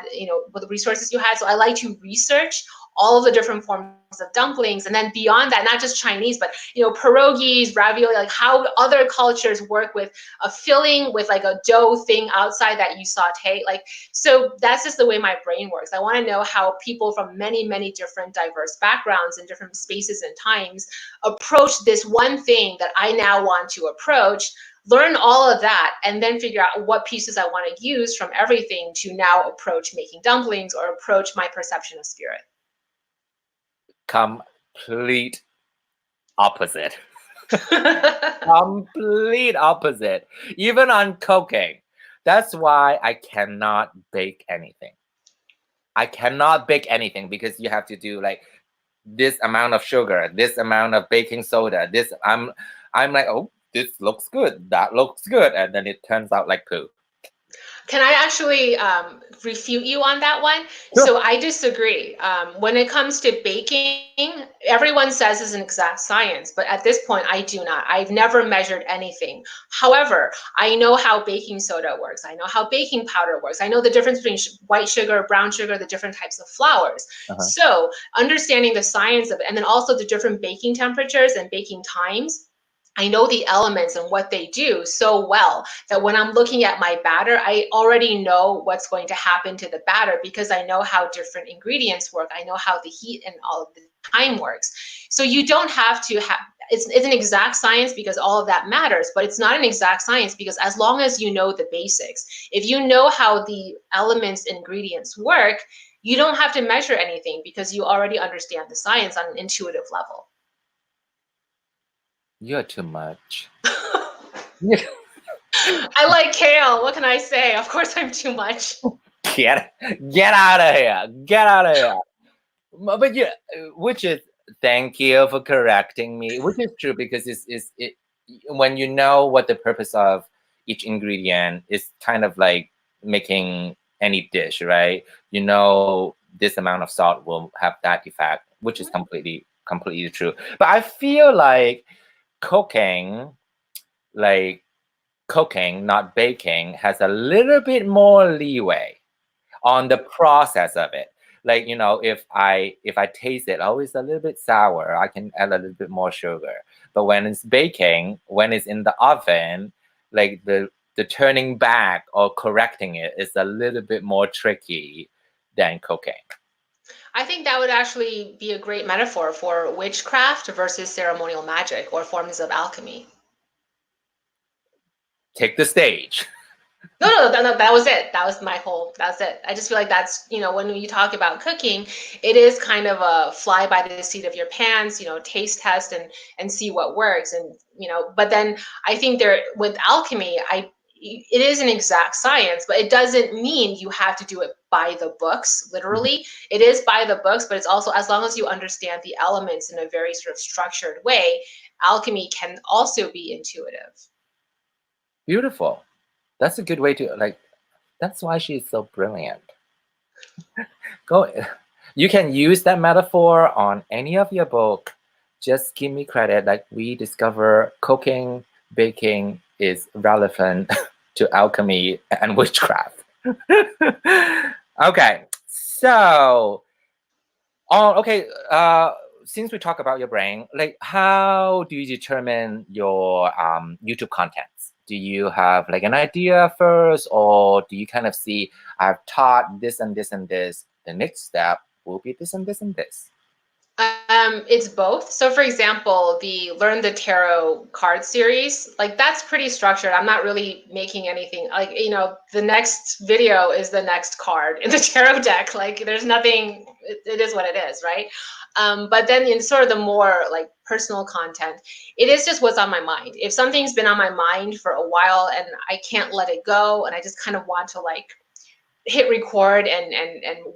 what the resources you had. So I like to research all of the different forms of dumplings, and then beyond that, not just Chinese, but pierogies, ravioli, like how other cultures work with a filling with like a dough thing outside that you saute. Like, so that's just the way my brain works. I want to know how people from many different diverse backgrounds and different spaces and times approach this one thing that I now want to approach, learn all of that, and then figure out what pieces I want to use from everything to now approach making dumplings or approach my perception of spirit. Complete opposite. Complete opposite. Even on cooking. That's why I cannot bake anything. I cannot bake anything because you have to do like this amount of sugar, this amount of baking soda. This I'm like, oh, this looks good, that looks good, and then it turns out like poo. Can I actually refute you on that one? Sure. So I disagree. When it comes to baking, everyone says it's an exact science, but at this point, I do not. I've never measured anything. However, I know how baking soda works. I know how baking powder works. I know the difference between white sugar, brown sugar, the different types of flours. So understanding the science of it, and then also the different baking temperatures and baking times, I know the elements and what they do so well that when I'm looking at my batter, I already know what's going to happen to the batter because I know how different ingredients work. I know how the heat and all of the time works. So you don't have to have, it's an exact science because all of that matters, but it's not an exact science because as long as you know the basics, if you know how the elements, ingredients work, you don't have to measure anything because you already understand the science on an intuitive level. You're too much. I like kale. What can I say? Of course I'm too much. Get out of here. Get out of here. But yeah, which is, thank you for correcting me, which is true because it when you know what the purpose of each ingredient is, kind of like making any dish, right? You know this amount of salt will have that effect, which is completely true. But I feel like cooking, like cooking, not baking, has a little bit more leeway on the process of it. Like, if I taste it, oh, it's a little bit sour, I can add a little bit more sugar. But when it's baking, when it's in the oven, like the turning back or correcting it is a little bit more tricky than cooking. I think that would actually be a great metaphor for witchcraft versus ceremonial magic or forms of alchemy. Take the stage. No, that was it. That's it. I just feel like that's, when you talk about cooking, it is kind of a fly by the seat of your pants, taste test and see what works. And, but then I think with alchemy, it is an exact science, but it doesn't mean you have to do it by the books, literally. It is by the books, but it's also, as long as you understand the elements in a very sort of structured way, alchemy can also be intuitive. Beautiful. That's a good way to, like, that's why she's so brilliant. You can use that metaphor on any of your book. Just give me credit. Like, we discover cooking, baking is relevant to alchemy and witchcraft. Okay, so since we talk about your brain, like, how do you determine your YouTube contents? Do you have like an idea first, or do you kind of see, I've taught this and this and this, the next step will be this and this and this? It's both. So for example, the Learn the Tarot card series, like that's pretty structured. I'm not really making anything like, the next video is the next card in the tarot deck. Like there's nothing, it is what it is, right? But then in sort of the more like personal content, it is just what's on my mind. If something's been on my mind for a while and I can't let it go and I just kind of want to like hit record and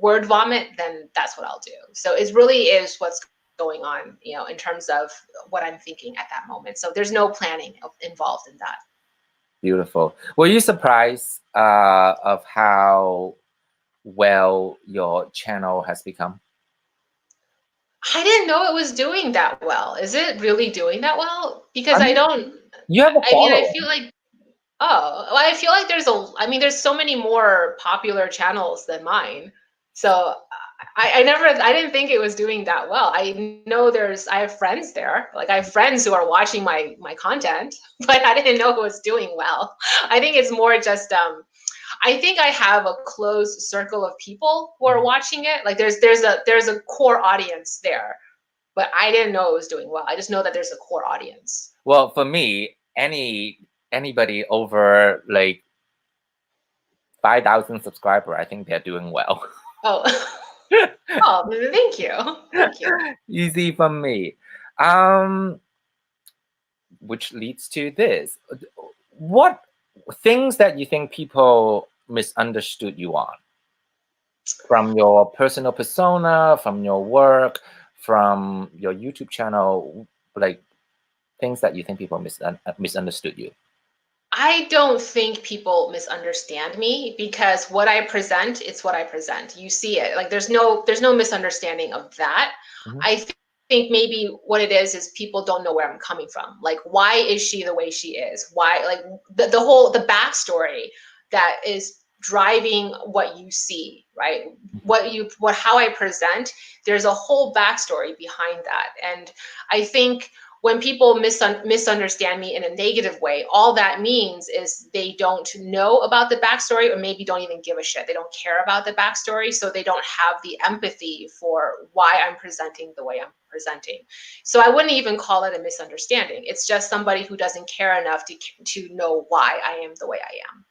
word vomit, then that's what I'll do. So it really is what's going on, in terms of what I'm thinking at that moment. So there's no planning involved in that. Beautiful. Were you surprised of how well your channel has become? I didn't know it was doing that well. Is it really doing that well? Because I I mean, don't, you have a I mean, I feel following. like, oh, well, I feel like I mean, there's so many more popular channels than mine. So I didn't think it was doing that well. I know I have friends there. Like I have friends who are watching my content, but I didn't know it was doing well. I think it's more just, I think I have a closed circle of people who are watching it. Like there's a core audience there, but I didn't know it was doing well. I just know that there's a core audience. Well, for me, anybody over like 5,000 subscriber, I think they're doing well. Oh, oh, thank you, thank you. Easy for me. Um, which leads to this. What things that you think people misunderstood you on? From your personal persona, from your work, from your YouTube channel, like things that you think people misunderstood you. I don't think people misunderstand me because what I present, it's what I present. You see it. Like there's no misunderstanding of that. Mhm. I think maybe what it is people don't know where I'm coming from. Like why is she the way she is? Why like the backstory that is driving what you see, right? How I present, there's a whole backstory behind that. And I think when people misunderstand me in a negative way, all that means is they don't know about the backstory or maybe don't even give a shit. They don't care about the backstory, so they don't have the empathy for why I'm presenting the way I'm presenting. So I wouldn't even call it a misunderstanding. It's just somebody who doesn't care enough to know why I am the way I am.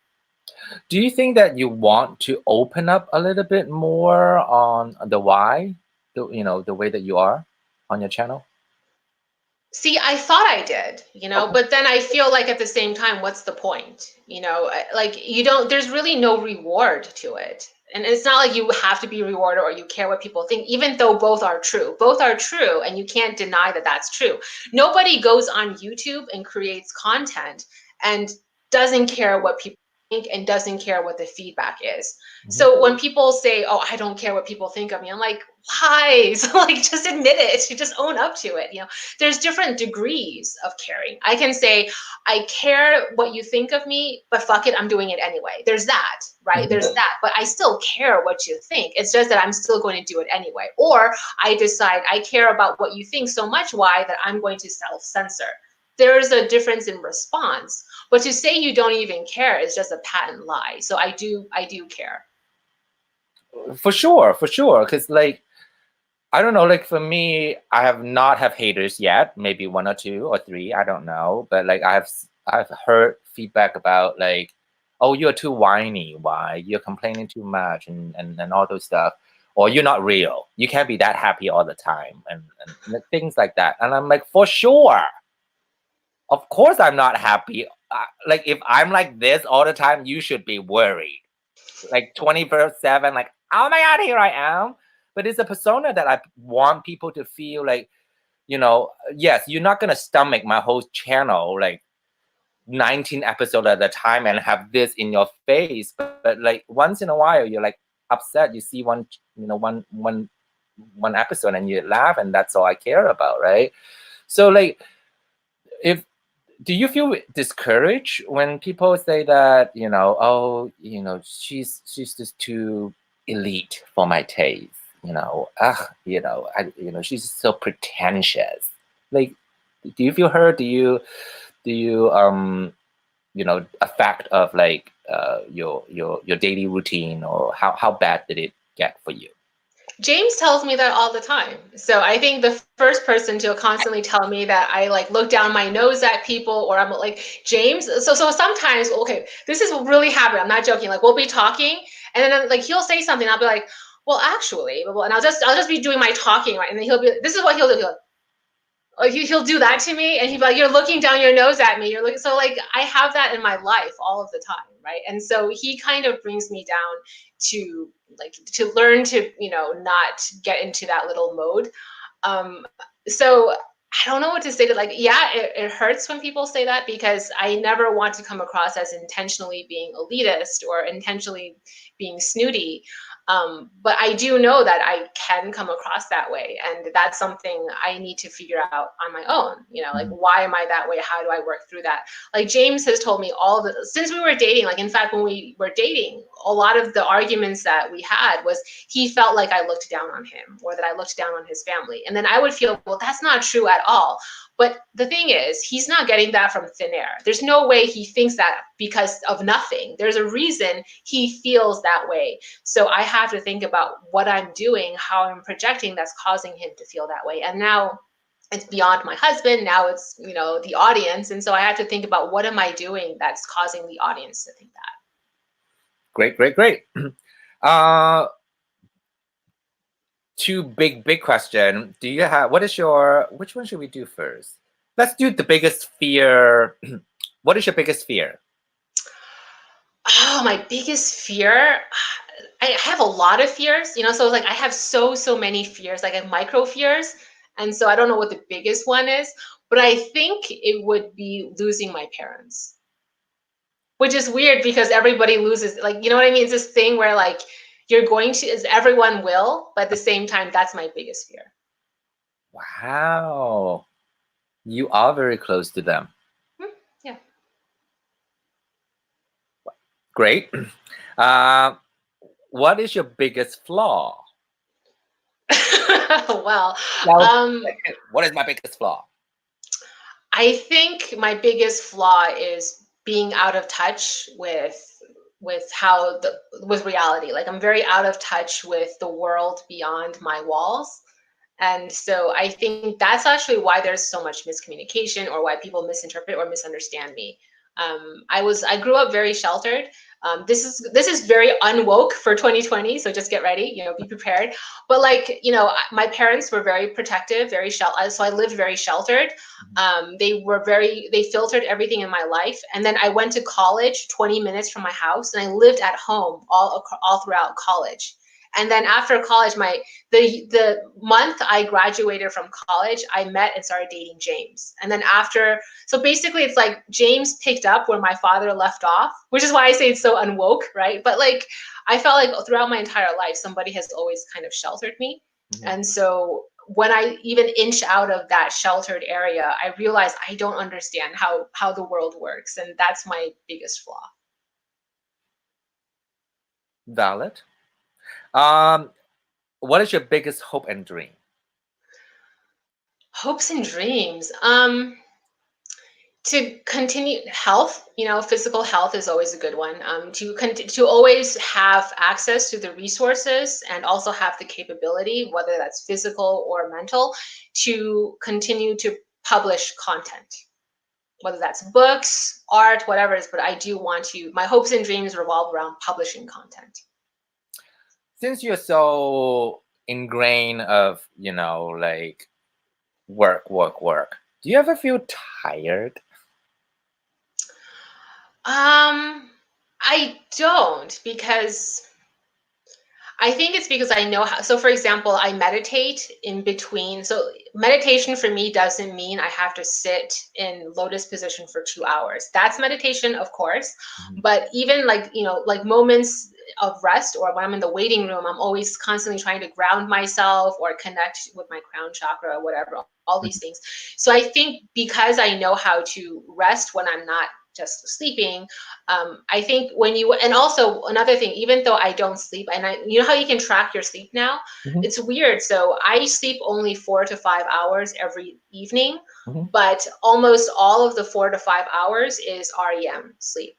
Do you think that you want to open up a little bit more on the why, the way that you are on your channel? See, I thought I did, Okay. but then I feel like at the same time, what's the point? Like you don't, there's really no reward to it. And it's not like you have to be rewarded or you care what people think, even though both are true. Both are true, and you can't deny that that's true. Nobody goes on YouTube and creates content and doesn't care what people think and doesn't care what the feedback is. Mhm. So when people say, "Oh, I don't care what people think of me," I'm like, lies. Like just admit it. You just own up to it. There's different degrees of caring. I can say, I care what you think of me, but fuck it, I'm doing it anyway. There's that, right? Mhm. There's that, but I still care what you think. It's just that I'm still going to do it anyway. Or I decide I care about what you think so much, why, that I'm going to self-censor. There's a difference in response. But to say you don't even care is just a patent lie. So I do care. For sure, for sure. Because like I don't know, like for me, I have not have haters yet. Maybe one or two or three, I don't know. But like I've heard feedback about like, oh, you're too whiny. Why? You're complaining too much and all those stuff. Or you're not real. You can't be that happy all the time and like, things like that. And I'm like, for sure. Of course I'm not happy. Like if I'm like this all the time, you should be worried. Like 24/7, like, oh my God, here I am. But it's a persona that I want people to feel like, yes, you're not gonna stomach my whole channel like 19 episodes at a time and have this in your face. But like once in a while you're like upset, you see one episode and you laugh, and that's all I care about, right? So like if do you feel discouraged when people say that, oh, she's just too elite for my taste, she's so pretentious. Like, do you feel hurt? Do you affect of like your daily routine, or how bad did it get for you? James tells me that all the time. So I think the first person to constantly tell me that I like look down my nose at people, or I'm like, James. So sometimes, okay, this is really happening. I'm not joking. Like we'll be talking, and then like he'll say something. I'll be like, well, actually, and I'll just be doing my talking, right? And then he'll be, this is what he'll do. Like he'll do that to me, and he'll be like, you're looking down your nose at me. You're looking. So like I have that in my life all of the time, right? And so he kind of brings me down to to learn to not get into that little mode. So I don't know what to say to, like, yeah, it hurts when people say that, because I never want to come across as intentionally being elitist or intentionally being snooty. But I do know that I can come across that way. And that's something I need to figure out on my own. You know, like, why am I that way? How do I work through that? Like, James has told me all of it since we were dating. Like, in fact, when we were dating, a lot of the arguments that we had was he felt like I looked down on him, or that I looked down on his family. And then I would feel, well, that's not true at all. But the thing is, he's not getting that from thin air. There's no way he thinks that because of nothing. There's a reason he feels that way. So I have to think about what I'm doing, how I'm projecting that's causing him to feel that way. And now it's beyond my husband. Now it's, you know, the audience. And so I have to think about, what am I doing that's causing the audience to think that? Great, great, great. Two big question. Do you have, which one should we do first? Let's do the biggest fear. What is your biggest fear? Oh, my biggest fear. I have a lot of fears, you know, so like I have so many fears, like I have micro fears. And so I don't know what the biggest one is, but I think it would be losing my parents. Which is weird because everybody loses, like, you know what I mean? It's this thing where, like, you're going to, is everyone will, but at the same time, that's my biggest fear. Wow. You are very close to them. Yeah. Great. What is your biggest flaw? Well, what is my biggest flaw? I think my biggest flaw is being out of touch with with reality. Like, I'm very out of touch with the world beyond my walls. And so I think that's actually why there's so much miscommunication, or why people misinterpret or misunderstand me. I grew up very sheltered. This is very unwoke for 2020, so just get ready, you know, be prepared. But, like, you know, my parents were very protective, very sheltered, so I lived very sheltered. They filtered everything in my life, and then I went to college 20 minutes from my house, and I lived at home all throughout college. And then after college, the month I graduated from college, I met and started dating James. And then so basically it's like James picked up where my father left off, which is why I say it's so unwoke, right? But, like, I felt like throughout my entire life, somebody has always kind of sheltered me. And so when I even inch out of that sheltered area, I realize I don't understand how the world works. And that's my biggest flaw. Valid. What is your biggest hope and dream? Hopes and dreams. To continue health, you know, physical health is always a good one. To always have access to the resources, and also have the capability, whether that's physical or mental, to continue to publish content, whether that's books, art, whatever it is. But I do want to, my hopes and dreams revolve around publishing content. Since you're so ingrained of, you know, like work, do you ever feel tired? I don't, because I think it's because I know how. So, for example, I meditate in between. So meditation for me doesn't mean I have to sit in lotus position for 2 hours. That's meditation, of course. But even, like, you know, like moments of rest, or when I'm in the waiting room, I'm always constantly trying to ground myself or connect with my crown chakra or whatever, all these things. So I think because I know how to rest when I'm not just sleeping, I think and also another thing, even though I don't sleep, and you know how you can track your sleep now? It's weird. So I sleep only 4 to 5 hours every evening, but almost all of the 4 to 5 hours is REM sleep.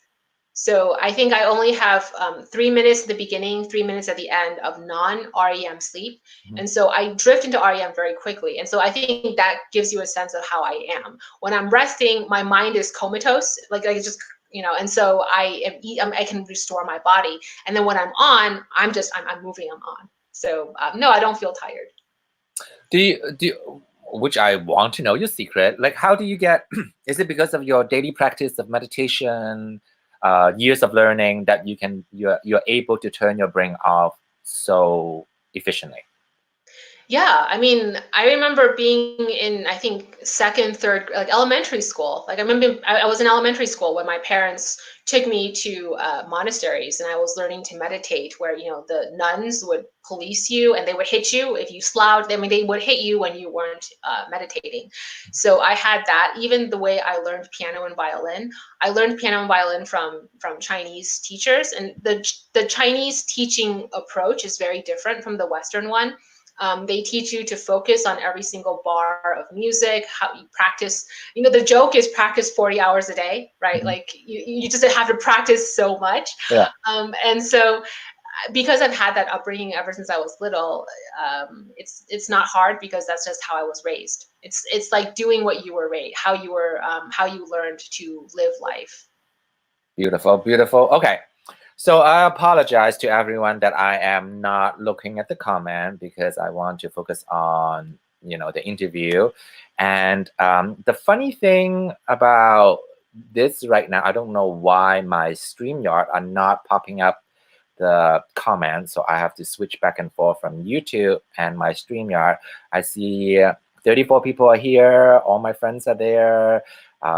So I think I only have 3 minutes at the beginning, 3 minutes at the end of non-REM sleep. And so I drift into REM very quickly. And so I think that gives you a sense of how I am. When I'm resting, my mind is comatose, like I just, you know, and so I can restore my body. And then when I'm on, I'm moving, I'm on. So no, I don't feel tired. Which I want to know your secret, like, how do you get, is it because of your daily practice of meditation, years of learning, that you're able to turn your brain off so efficiently? Yeah, I mean, I remember being in, I think, second, third, like elementary school. Like I remember I was in elementary school when my parents took me to monasteries, and I was learning to meditate, where, you know, the nuns would police you and they would hit you if you slouched. I mean, they would hit you when you weren't meditating. So I had that. Even the way I learned piano and violin, I learned piano and violin from Chinese teachers, and the Chinese teaching approach is very different from the Western one. They teach you to focus on every single bar of music, how you practice. You know, the joke is practice 40 hours a day, right? Mhm. Like you just have to practice so much. Yeah, And so because I've had that upbringing ever since I was little, it's not hard because that's just how I was raised. It's like doing what you were raised, how you learned to live life. beautiful, beautiful. Okay. So I apologize to everyone that I am not looking at the comment because I want to focus on, the interview. And the funny thing about this right now, I don't know why my StreamYard are not popping up the comments. So I have to switch back and forth from YouTube and my StreamYard. I see 34 people are here. All my friends are there.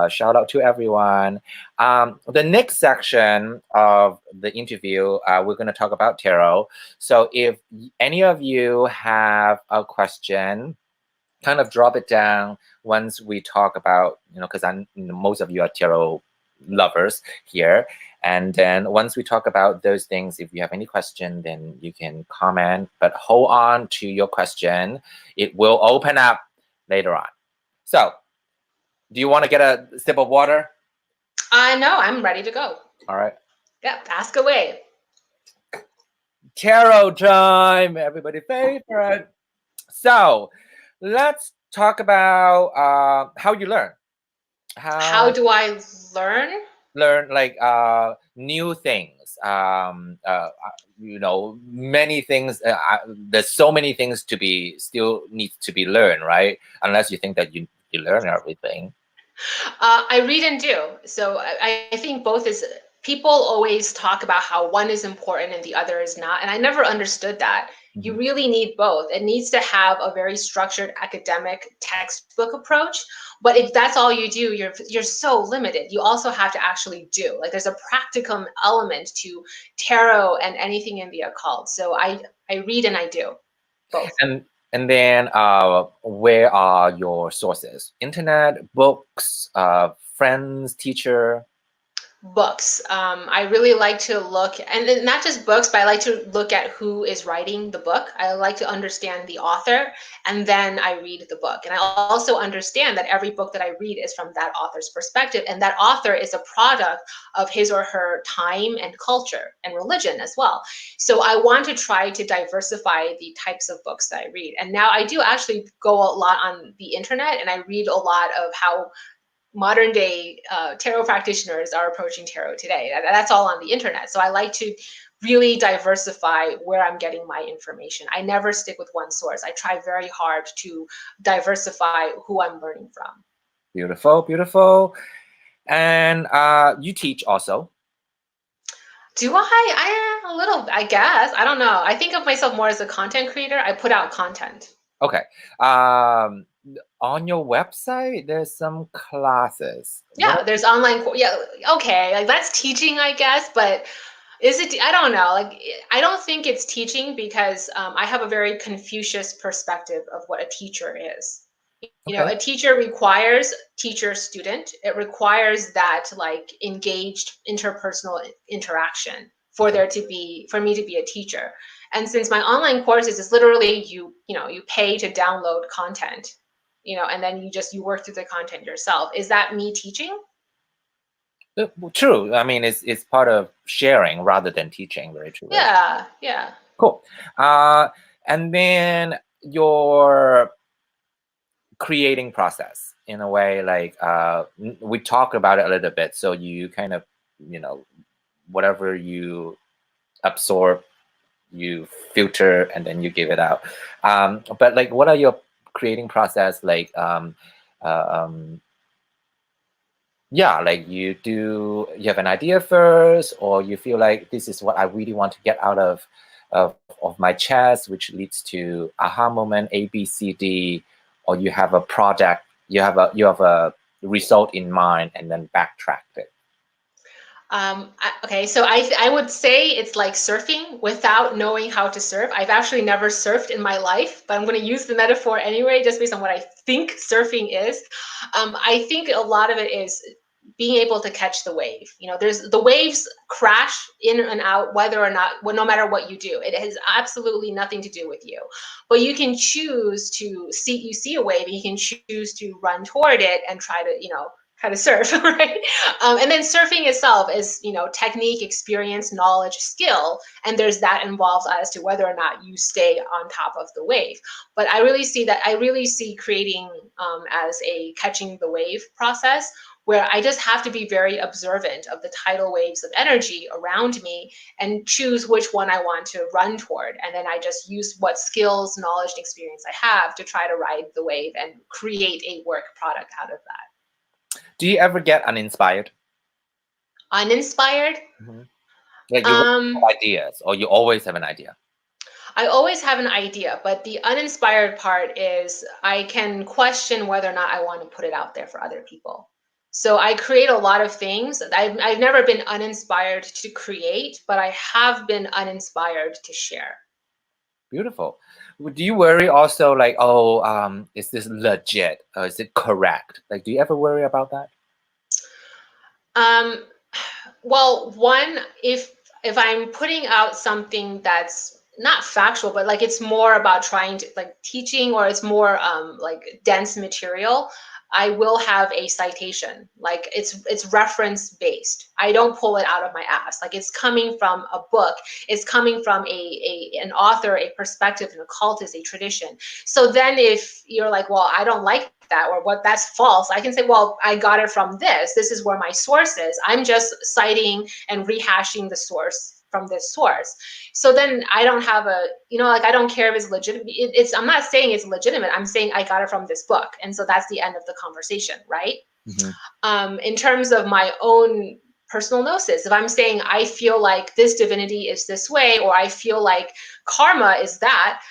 Shout out to everyone. The next section of the interview, we're going to talk about tarot. So if any of you have a question, kind of drop it down once we talk about, because most of you are tarot lovers here. And then once we talk about those things, if you have any question, then you can comment, but hold on to your question. It will open up later on. So do you want to get a sip of water? I know, I'm ready to go. All right. Yeah, ask away. Tarot time, everybody favorite. So let's talk about how you learn. How How do I learn? learn like new things. Many things. There's so many things to be still needs to be learned, right? Unless you think that you learn everything. I read and do. So I think both is, people always talk about how one is important and the other is not. And I never understood that. You Mhm. really need both. It needs to have a very structured academic textbook approach. But if that's all you do, you're so limited. You also have to actually do. Like there's a practicum element to tarot and anything in the occult. So I read and I do both. And then where are your sources? Internet, books, friends, teacher. Books. I really like to look, and not just books, but I like to look at who is writing the book. I like to understand the author, and then I read the book. And I also understand that every book that I read is from that author's perspective, and that author is a product of his or her time and culture and religion as well. So I want to try to diversify the types of books that I read. And now I do actually go a lot on the internet, and I read a lot of how modern day tarot practitioners are approaching tarot today. That's all on the internet. So I like to really diversify where I'm getting my information. I never stick with one source. I try very hard to diversify who I'm learning from. Beautiful, beautiful. And you teach also. Do a little, I guess. I don't know. I think of myself more as a content creator. I put out content. Okay. On your website, there's some classes. What? Yeah, there's online. Yeah, okay. Like that's teaching, I guess, but is it? I don't know. Like, I don't think it's teaching because I have a very Confucius perspective of what a teacher is. You know, Okay. a teacher requires teacher student. It requires that like engaged interpersonal interaction for Okay. there to be, for me to be a teacher. And since my online courses is literally you pay to download content, and then you work through the content yourself. Is that me teaching? Well, true. I mean, it's part of sharing rather than teaching. Very true. Very true. Yeah, yeah. Cool. Uh, and then your creating process in a way, like we talked about it a little bit. So you kind of, whatever you absorb, you filter, and then you give it out. But like, what are your creating process like? Uh, um, yeah, like you have an idea first, or you feel like this is what I really want to get out of of my chest, which leads to aha moment A, B, C, D, or you have a product, you have a result in mind and then backtracked it? Okay, so I would say it's like surfing without knowing how to surf. I've actually never surfed in my life, but I'm going to use the metaphor anyway, just based on what I think surfing is. I think a lot of it is being able to catch the wave. You know, there's the waves crash in and out, whether or not, well, no matter what you do, it has absolutely nothing to do with you. But you can choose to see, you see a wave, and you can choose to run toward it and try to, you know, try to surf, right? And then surfing itself is, you know, technique, experience, knowledge, skill, and there's that involves as to whether or not you stay on top of the wave. But I really see creating as a catching the wave process, where I just have to be very observant of the tidal waves of energy around me and choose which one I want to run toward. And then I just use what skills, knowledge, and experience I have to try to ride the wave and create a work product out of that. Do you ever get uninspired? Uninspired? Like you have ideas, or you always have an idea? I always have an idea, but the uninspired part is I can question whether or not I want to put it out there for other people. So I create a lot of things. I've never been uninspired to create, but I have been uninspired to share. Beautiful. Do you worry also, like, oh, is this legit? Is it correct? Like, do you ever worry about that? Well, one, if I'm putting out something that's not factual, but like it's more about trying to like teaching, or it's more like dense material, I will have a citation. Like it's reference based. I don't pull it out of my ass. Like it's coming from a book. It's coming from an author, a perspective, an occultist, a tradition. So then if you're like, well, I don't like that, or what, that's false, I can say, well, I got it from this is where my source is. I'm just citing and rehashing the source from this source. So then I don't have a, you know, like I don't care if it's legitimate. I'm not saying it's legitimate. I'm saying I got it from this book, and so that's the end of the conversation, right? In terms of my own personal gnosis, if I'm saying I feel like this divinity is this way, or I feel like karma is that,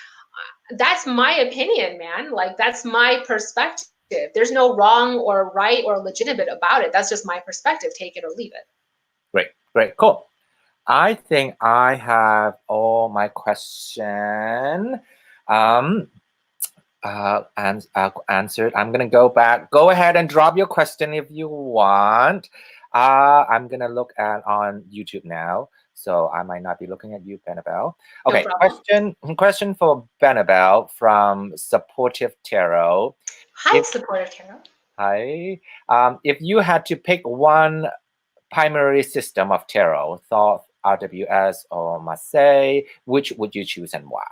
that's my opinion, man. Like that's my perspective. There's no wrong or right or legitimate about it. That's just my perspective. Take it or leave it. Great, great, cool. I think I have all my question answered. I'm gonna go back. Go ahead and drop your question if you want. I'm gonna look at on YouTube now, so I might not be looking at you, Benebell. Okay, question for Benebell from Supportive Tarot. Hi, Supportive Tarot. Hi. If you had to pick one primary system of tarot, Thoth, RWS, or Marseille, which would you choose and why?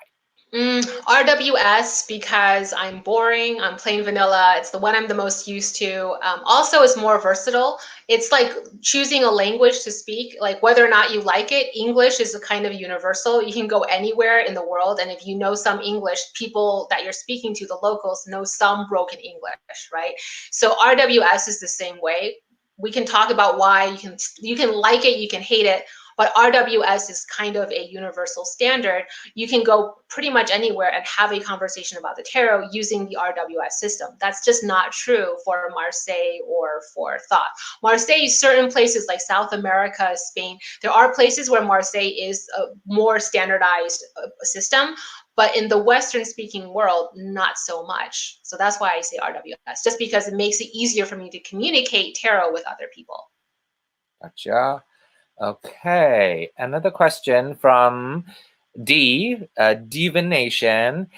RWS, because I'm boring, I'm plain vanilla. It's the one I'm the most used to. Also, it's more versatile. It's like choosing a language to speak, like whether or not you like it. English is a kind of universal. You can go anywhere in the world, and if you know some English, people that you're speaking to, the locals, know some broken English, right? So RWS is the same way. We can talk about why you can like it, you can hate it, but RWS is kind of a universal standard. You can go pretty much anywhere and have a conversation about the tarot using the RWS system. That's just not true for Marseille or for Thoth. Marseille, certain places like South America, Spain, there are places where Marseille is a more standardized system, but in the Western speaking world, not so much. So that's why I say RWS, just because it makes it easier for me to communicate tarot with other people. Gotcha. Okay, another question from D, Divination.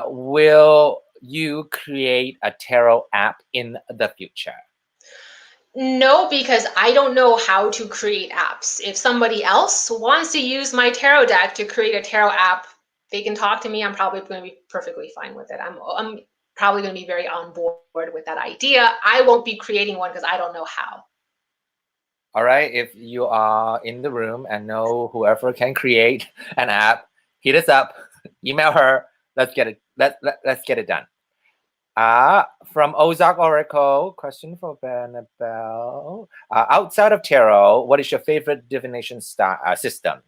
Will you create a tarot app in the future? No, because I don't know how to create apps. If somebody else wants to use my tarot deck to create a tarot app, they can talk to me. I'm probably going to be perfectly fine with it. I'm probably going to be very on board with that idea. I won't be creating one because I don't know how. All right, if you are in the room and know whoever can create an app, hit us up, email her. Let's get it. Let's get it done. From Ozark Oracle, question for Benebell. Outside of tarot, what is your favorite divination system?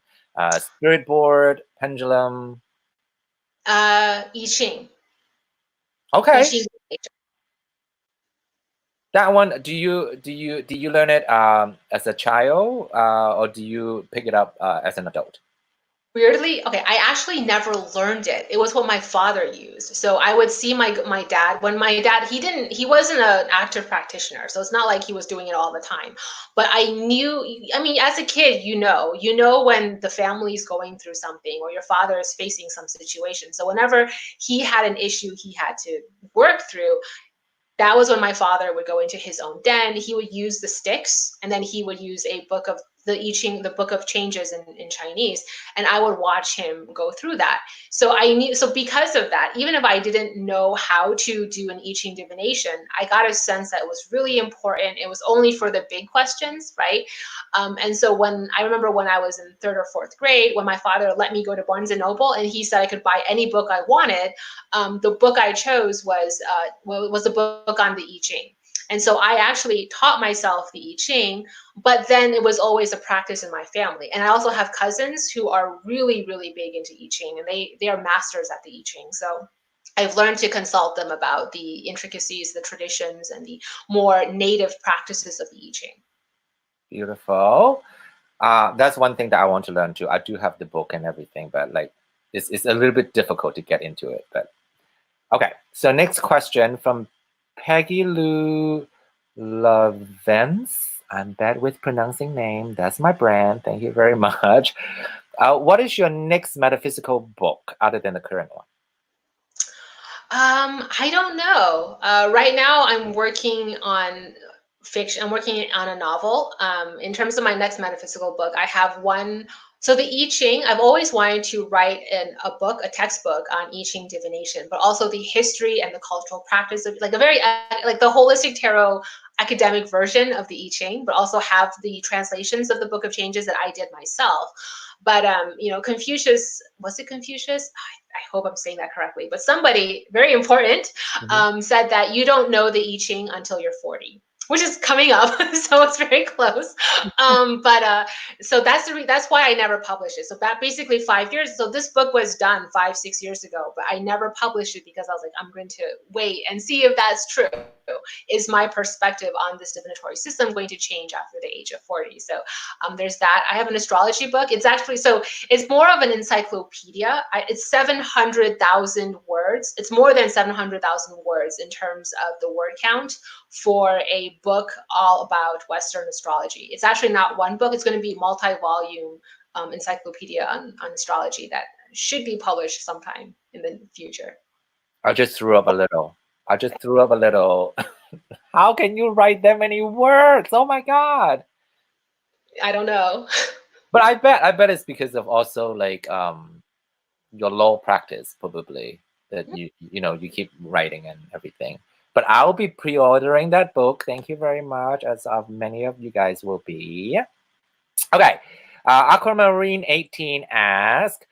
Spirit board, pendulum. I Ching. I Okay, Ching. that one. Do you learn it as a child, or do you pick it up as an adult? Weirdly, okay, I actually never learned it. It was what my father used. So I would see my dad when my dad he wasn't an active practitioner, so it's not like he was doing it all the time. But I knew, I mean, as a kid, you know when the family's going through something or your father is facing some situation. So whenever he had an issue he had to work through, that was when my father would go into his own den. He would use the sticks, and then he would use a book of the I Ching, the book of changes in Chinese, and I would watch him go through that. So I knew, so because of that, even if I didn't know how to do an I Ching divination, I got a sense that it was really important. It was only for the big questions, right? And so when I remember when I was in third or fourth grade, when my father let me go to Barnes and Noble, and he said I could buy any book I wanted, the book I chose was the book on the I Ching. And so I actually taught myself the I Ching, but then it was always a practice in my family. And I also have cousins who are really, really big into I Ching, and they are masters at the I Ching. So I've learned to consult them about the intricacies, the traditions, and the more native practices of the I Ching. Beautiful. That's one thing that I want to learn too. I do have the book and everything, but like it's a little bit difficult to get into it. But okay. So next question from Peggy Lou Lovens. I'm bad with pronouncing name. That's my brand. Thank you very much. What is your next metaphysical book other than the current one? I don't know. Right now, I'm working on fiction. I'm working on a novel. In terms of my next metaphysical book, I have one. So the I Ching, I've always wanted to write a book, a textbook on I Ching divination, but also the history and the cultural practice of like a very like the holistic tarot academic version of the I Ching, but also have the translations of the Book of Changes that I did myself. But Confucius, was it Confucius? I hope I'm saying that correctly, but somebody very important said that you don't know the I Ching until you're 40, which is coming up, so it's very close. So that's why I never published it. So that basically 5 years. So this book was done 5-6 years ago, but I never published it because I was like, I'm going to wait and see if that's true. Is my perspective on this divinatory system going to change after the age of 40? So there's that. I have an astrology book. It's more of an encyclopedia. It's 700,000 words. It's more than 700,000 words in terms of the word count for a book all about Western astrology. It's actually not one book. It's going to be multi-volume encyclopedia on astrology that should be published sometime in the future. I just threw up a little. How can you write that many words? Oh my God. I don't know. But I bet it's because of also like your law practice probably that you keep writing and everything. But I'll be pre-ordering that book. Thank you very much, as many of you guys will be. Okay. Aquamarine 18 asks,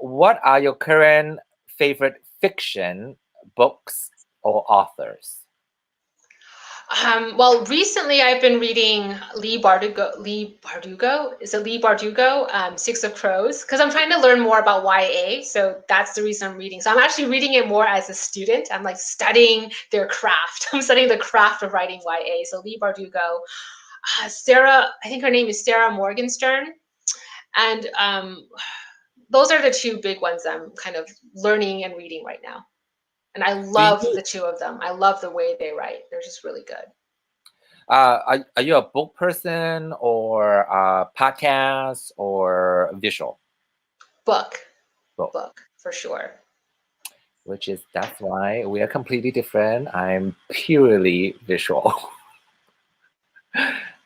what are your current favorite fiction books or authors? Well, recently I've been reading Lee Bardugo. Is it Lee Bardugo? Six of Crows, because I'm trying to learn more about YA. So that's the reason I'm reading. So I'm actually reading it more as a student. I'm like studying their craft. I'm studying the craft of writing YA. So Lee Bardugo, Sarah, I think her name is Sarah Morgenstern, and those are the two big ones I'm kind of learning and reading right now. And I love the two of them. I love the way they write. They're just really good. Are you a book person or a podcast or visual? Book for sure. That's why we are completely different. I'm purely visual.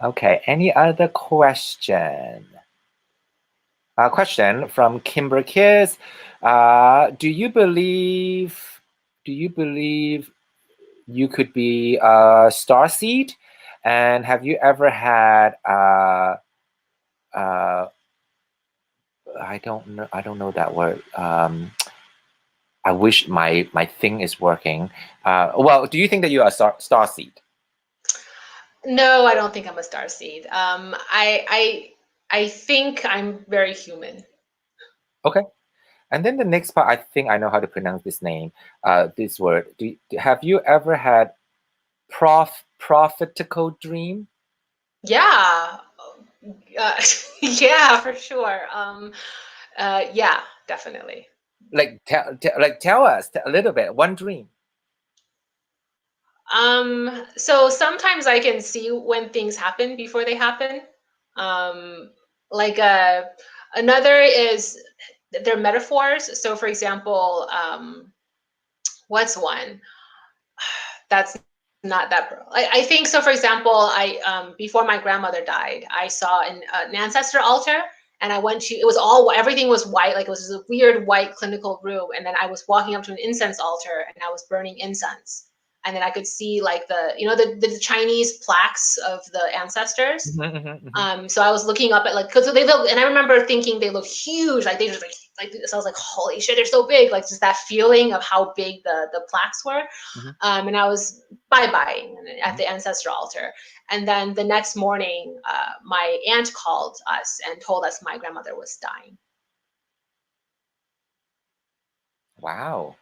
Okay, any other question? Question from Kimber Kiss. Do you believe you could be a star seed? And have you ever had I don't know that word. I wish my thing is working. Well, do you think that you are a star seed? No, I don't think I'm a star seed. I think I'm very human. Okay. And then the next part, I think I know how to pronounce this name, this word. Have you ever had profitable dream? Yeah, yeah, for sure. Yeah, definitely. Like tell us a little bit, one dream. So sometimes I can see when things happen before they happen. Um, like another is they're metaphors. So for example, what's one that's not that I think so. For example, I before my grandmother died, I saw an ancestor altar, and I went to, it was all, everything was white, like it was a weird white clinical room, and then I was walking up to an incense altar and I was burning incense, and then I could see like the, you know, the Chinese plaques of the ancestors. So I was looking up at, like, because they look, and I remember thinking they look huge, like they just like so I was like, holy shit, they're so big, like just that feeling of how big the plaques were. Mhm, And I was bye-bye at mhm. the ancestor altar. And then the next morning, my aunt called us and told us my grandmother was dying. Wow.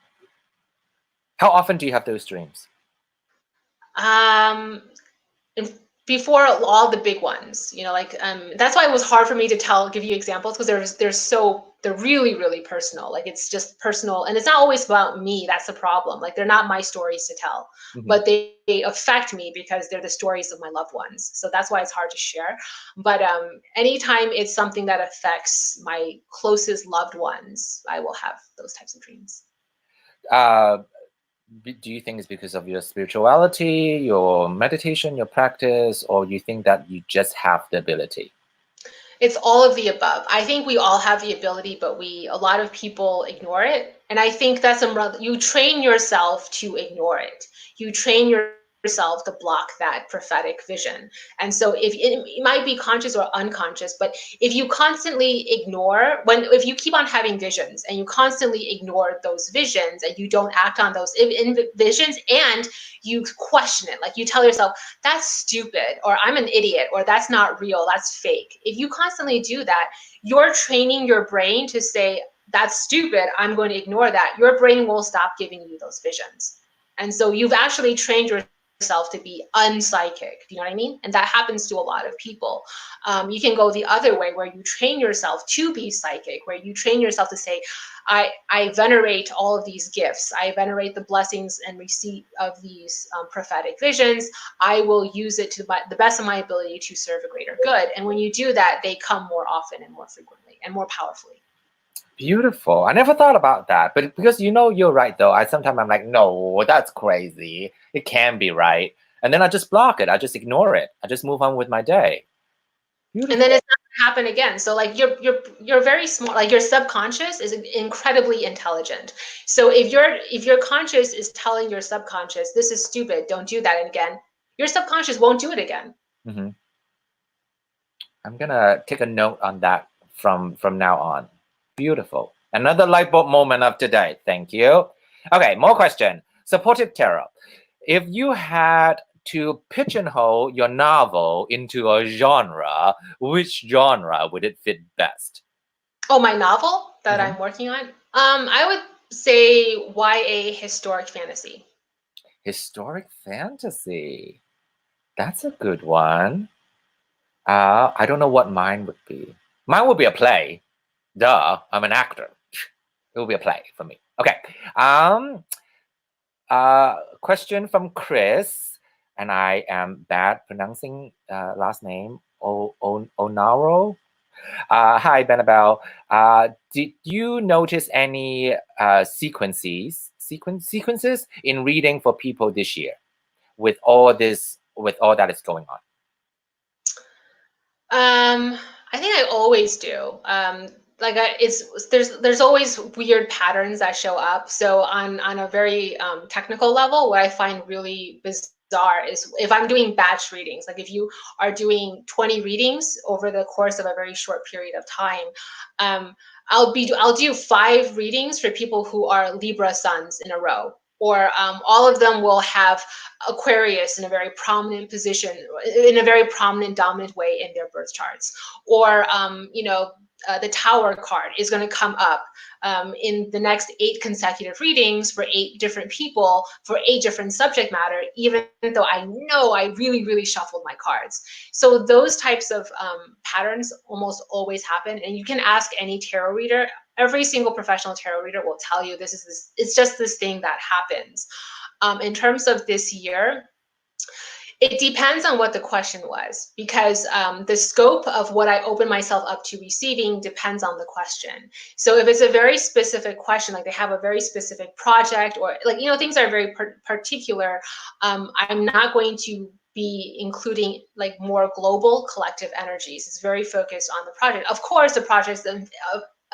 How often do you have those dreams? Um, and before all the big ones, you know, like that's why it was hard for me to give you examples, because they're really really personal, like it's just personal, and it's not always about me. That's the problem, like they're not my stories to tell, Mhm. but they affect me because they're the stories of my loved ones, so that's why it's hard to share. But anytime it's something that affects my closest loved ones, I will have those types of dreams. Uh, do you think it's because of your spirituality, your meditation, your practice, or you think that you just have the ability? It's all of the above. I think we all have the ability, but a lot of people ignore it. And I think that's you train yourself to ignore it. You train yourself to block that prophetic vision. And so it might be conscious or unconscious, but if you constantly ignore, if you keep on having visions and you constantly ignore those visions and you don't act on those visions, and you question it, like you tell yourself, that's stupid, or I'm an idiot, or that's not real, that's fake. If you constantly do that, you're training your brain to say, that's stupid, I'm going to ignore that. Your brain will stop giving you those visions. And so you've actually trained yourself to be unpsychic. Do you know what I mean? And that happens to a lot of people. You can go the other way, where you train yourself to be psychic, where you train yourself to say, I venerate all of these gifts. I venerate the blessings and receipt of these prophetic visions. I will use it to the best of my ability to serve a greater good. And when you do that, they come more often and more frequently and more powerfully. Beautiful. I never thought about that, but because you're right though. Sometimes I'm like, no, that's crazy. It can't be right, and then I just block it. I just ignore it. I just move on with my day. And then Beautiful. it's not gonna happen again. So like you're very smart. Like your subconscious is incredibly intelligent. So if your conscious is telling your subconscious, this is stupid, don't do that again, your subconscious won't do it again. Hmm. I'm gonna take a note on that from now on. Beautiful. Another light bulb moment of today. Thank you. Okay, more question. Supportive tarot. If you had to pigeonhole your novel into a genre, which genre would it fit best? Oh, my novel that Mhm. I'm working on? I would say YA historic fantasy. Historic fantasy. That's a good one. I don't know what mine would be. Mine would be a play. Duh, I'm an actor. It will be a play for me. Okay. Um, Question from Chris, and I am bad pronouncing last name. Onaro. Hi, Benebell. Did you notice any sequences in reading for people this year with all that is going on? I think I always do. Like it's there's always weird patterns that show up. So on a very technical level, what I find really bizarre is if I'm doing batch readings, like if you are doing 20 readings over the course of a very short period of time, um, I'll do 5 readings for people who are Libra suns in a row, or all of them will have Aquarius in a very prominent position, in a very prominent dominant way in their birth charts. Or the Tower card is going to come up in the next 8 consecutive readings for 8 different people for 8 different subject matter, even though I know I really, really shuffled my cards. So those types of patterns almost always happen, and you can ask any tarot reader. Every single professional tarot reader will tell you it's just this thing that happens. In terms of this year, it depends on what the question was, because the scope of what I open myself up to receiving depends on the question. So if it's a very specific question, like they have a very specific project, or things are very particular, I'm not going to be including like more global collective energies. It's very focused on the project. Of course, the project's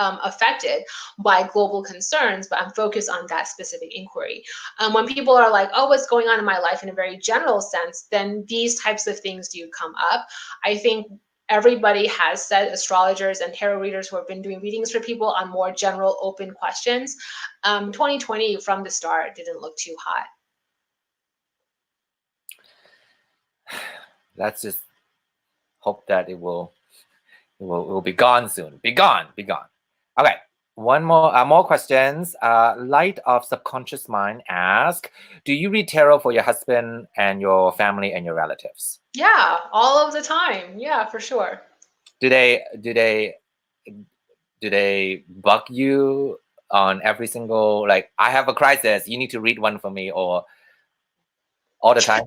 affected by global concerns, but I'm focused on that specific inquiry. When people are like, oh, what's going on in my life in a very general sense, then these types of things do come up. I think everybody has said, astrologers and tarot readers who have been doing readings for people on more general open questions, 2020 from the start didn't look too hot. Let's just hope that it will be gone soon. Be gone. Okay, one more questions. Light of Subconscious Mind asks, do you read tarot for your husband and your family and your relatives? Yeah, all of the time. Yeah, for sure. Do they bug you on every single, like, I have a crisis, you need to read one for me, or all the time?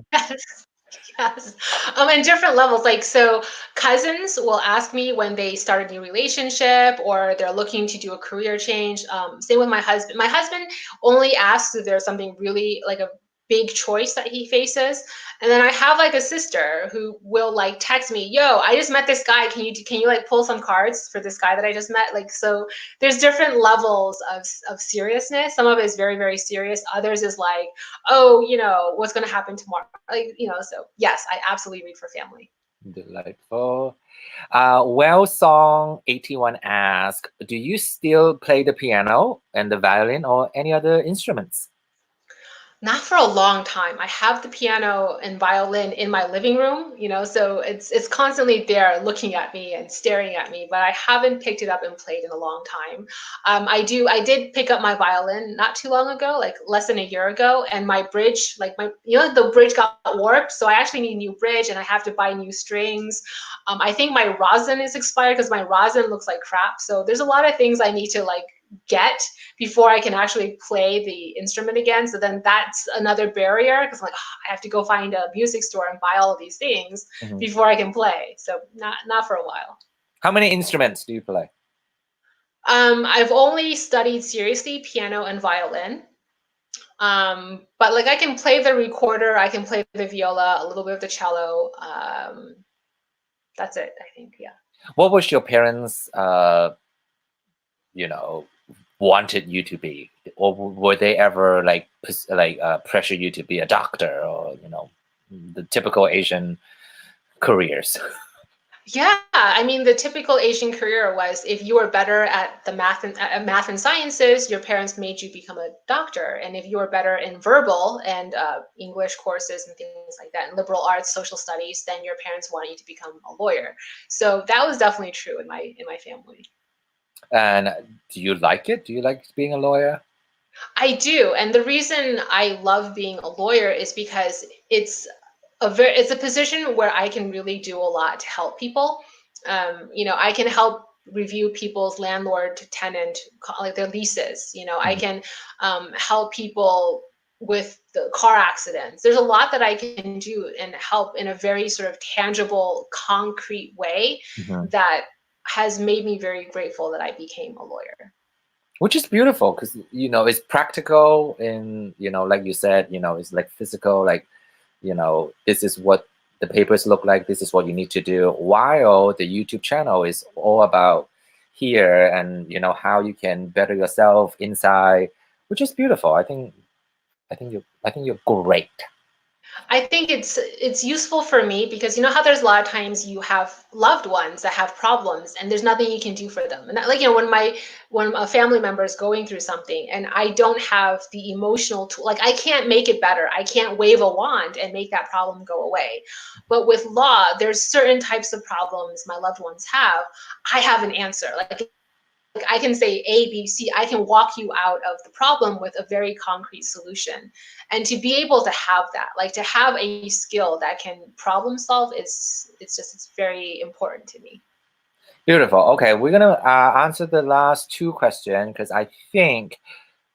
Yes. In different levels. Like, so cousins will ask me when they start a new relationship or they're looking to do a career change. Same with my husband. My husband only asks if there's something really like a big choice that he faces. And then I have like a sister who will like text me, yo, I just met this guy. Can you like pull some cards for this guy that I just met? Like, so there's different levels of seriousness. Some of it is very, very serious. Others is like, oh, what's going to happen tomorrow? Like, so yes, I absolutely read for family. Delightful. Well Song 81 asks, do you still play the piano and the violin or any other instruments? Not for a long time. I have the piano and violin in my living room, so it's constantly there looking at me and staring at me, but I haven't picked it up and played in a long time. I did pick up my violin not too long ago, like less than a year ago, and my bridge, like the bridge got warped, so I actually need a new bridge and I have to buy new strings. I think my rosin is expired because my rosin looks like crap. So there's a lot of things I need to like get before I can actually play the instrument again. So then that's another barrier, because I'm like, I have to go find a music store and buy all of these things before I can play. So not for a while. How many instruments do you play? I've only studied seriously piano and violin. But like I can play the recorder, I can play the viola, a little bit of the cello. That's it, I think. Yeah. What was your parents wanted you to be, or were they ever like pressure you to be a doctor, or the typical Asian careers? Yeah, I mean, the typical Asian career was if you were better at the math and sciences, your parents made you become a doctor, and if you were better in verbal and English courses and things like that, and liberal arts, social studies, then your parents wanted you to become a lawyer. So that was definitely true in my family. And do you like it? Do you like being a lawyer? I do, and the reason I love being a lawyer is because it's a position where I can really do a lot to help people. I can help review people's landlord tenant, like their leases. I can help people with the car accidents. There's a lot that I can do and help in a very sort of tangible, concrete way that has made me very grateful that I became a lawyer. Which is beautiful, because it's practical, and like you said, it's like physical, like this is what the papers look like, this is what you need to do, while the YouTube channel is all about here and how you can better yourself inside, which is beautiful. I think you're great. I think it's useful for me because you know how there's a lot of times you have loved ones that have problems and there's nothing you can do for them. And that, like you know when a family member is going through something and I don't have the emotional tool, like I can't make it better. I can't wave a wand and make that problem go away. But with law, there's certain types of problems my loved ones have. I have an answer. Like I can say A, B, C, I can walk you out of the problem with a very concrete solution. And to be able to have that, like to have a skill that can problem solve it's very important to me. Beautiful. Okay, we're gonna answer the last two questions because I think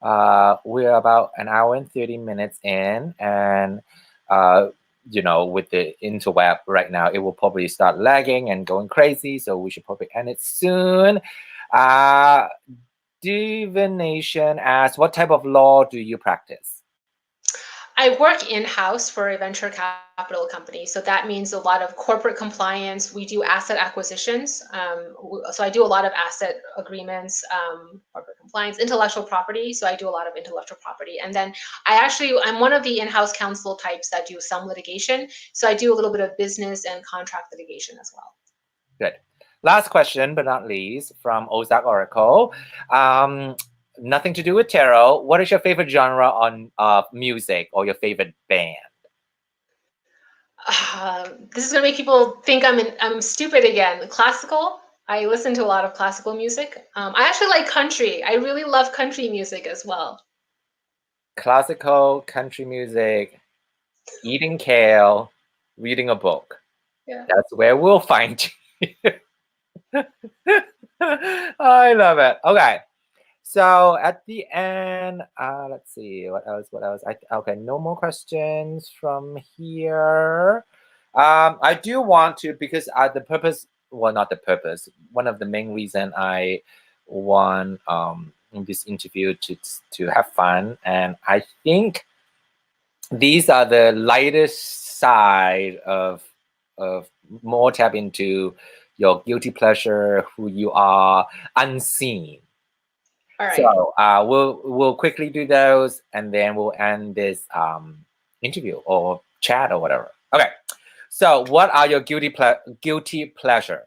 we're about an hour and 30 minutes in, and you know, with the interweb right now, it will probably start lagging and going crazy. So we should probably end it soon. Uh, Divination asks, what type of law do you practice? I work in-house for a venture capital company. So that means a lot of corporate compliance. We do asset acquisitions. So I do a lot of asset agreements, corporate compliance, intellectual property. So I do a lot of intellectual property. And then I'm one of the in-house counsel types that do some litigation. So I do a little bit of business and contract litigation as well. Good. Last question, but not least, from Ozark Oracle. Nothing to do with tarot. What is your favorite genre on music or your favorite band? This is gonna make people think I'm stupid again. Classical. I listen to a lot of classical music. I actually like country. I really love country music as well. Classical, country music, eating kale, reading a book. Yeah. That's where we'll find you. I love it. Okay. So at the end, let's see what else. Okay, no more questions from here. I do want to because the purpose, well, not the purpose. One of the main reason I want in this interview to have fun, and I think these are the lightest side of more tap into your guilty pleasure, who you are, unseen. All right. So we'll quickly do those, and then we'll end this interview or chat or whatever. Okay. So what are your guilty pleasures?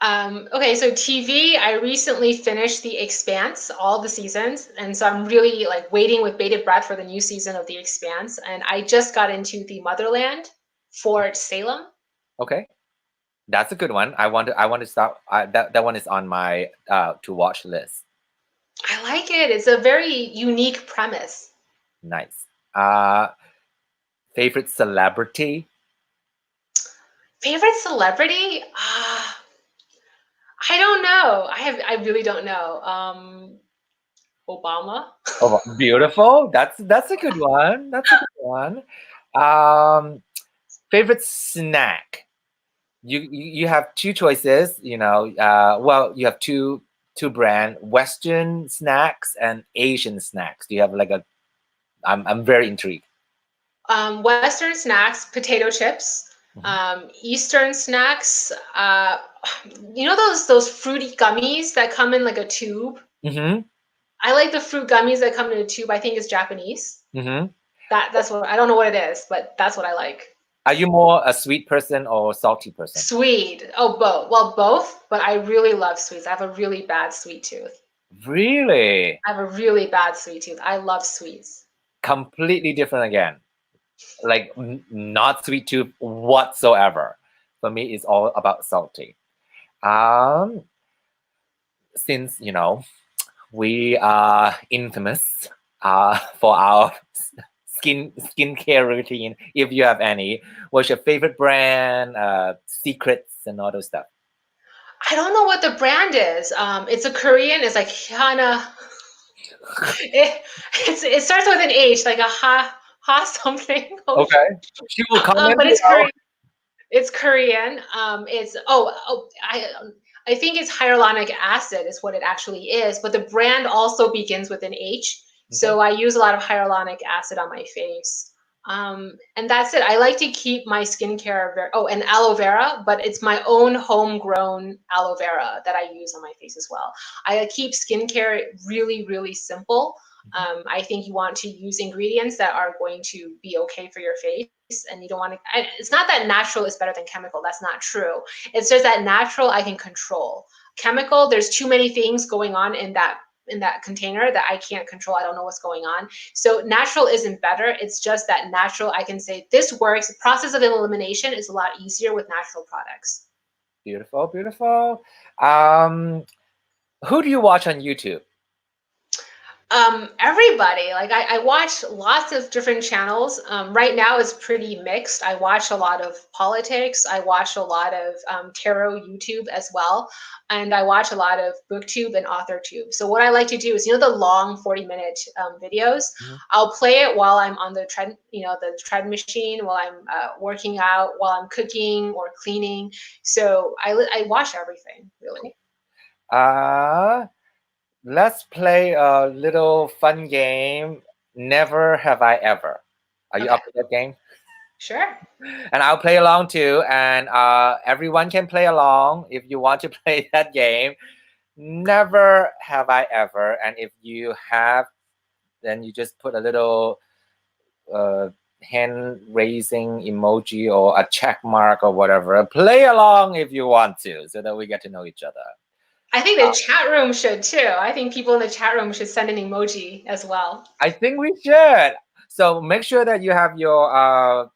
Okay, so TV, I recently finished The Expanse, all the seasons, and so I'm really like waiting with bated breath for the new season of The Expanse. And I just got into The Motherland, Fort Salem. Okay, that's a good one. I want to start. That one is on my to watch list. I like it. It's a very unique premise. Nice. Favorite celebrity? Favorite celebrity? I don't know. I really don't know. Obama. Oh, beautiful. That's a good one. That's a good one. Favorite snack? You have two choices. You know, well, you have two brand: Western snacks and Asian snacks. Do you have like a? I'm very intrigued. Western snacks, potato chips. Eastern snacks, you know those fruity gummies that come in like a tube? Mm-hmm. I like the fruit gummies that come in a tube. I think it's Japanese. Mm-hmm. That's what I don't know what it is, but that's what I like. Are you more a sweet person or salty person? Sweet. Oh, both. Well, both, but I really love sweets. I have a really bad sweet tooth. Really? I have a really bad sweet tooth. I love sweets. Completely different again. Like not sweet tooth whatsoever. For me, it's all about salty. Since you know we are infamous for our skincare routine, if you have any, what's your favorite brand, secrets, and all those stuff? I don't know what the brand is. It's a Korean. It's like Hana. It starts with an H, like a ha something. Okay, she will comment But it's below. Korean. It's Korean. I think it's hyaluronic acid is what it actually is, but the brand also begins with an H. So I use a lot of hyaluronic acid on my face. And that's it. I like to keep my skincare and aloe vera, but it's my own homegrown aloe vera that I use on my face as well. I keep skincare really, really simple. I think you want to use ingredients that are going to be okay for your face, and you don't want to. It's not that natural is better than chemical. That's not true. It's just that natural I can control. Chemical, there's too many things going on in that container that I can't control. I don't know what's going on. So natural isn't better. It's just that natural I can say this works. The process of elimination is a lot easier with natural products. Beautiful, beautiful. Who do you watch on YouTube? Everybody. Like I watch lots of different channels. Right now it's pretty mixed. I watch a lot of politics. I watch a lot of tarot YouTube as well, and I watch a lot of booktube and authortube. So what I like to do is, the long 40-minute videos. I'll play it while I'm on the tread machine, while I'm working out, while I'm cooking or cleaning. So I watch everything really. Let's play a little fun game. Never have I ever. Are you up for that game? Sure. And I'll play along too. And everyone can play along if you want to play that game. Never have I ever. And if you have, then you just put a little hand raising emoji or a check mark or whatever. Play along if you want to, so that we get to know each other. I think the chat room should too. I think people in the chat room should send an emoji as well. I think we should. So make sure that you have your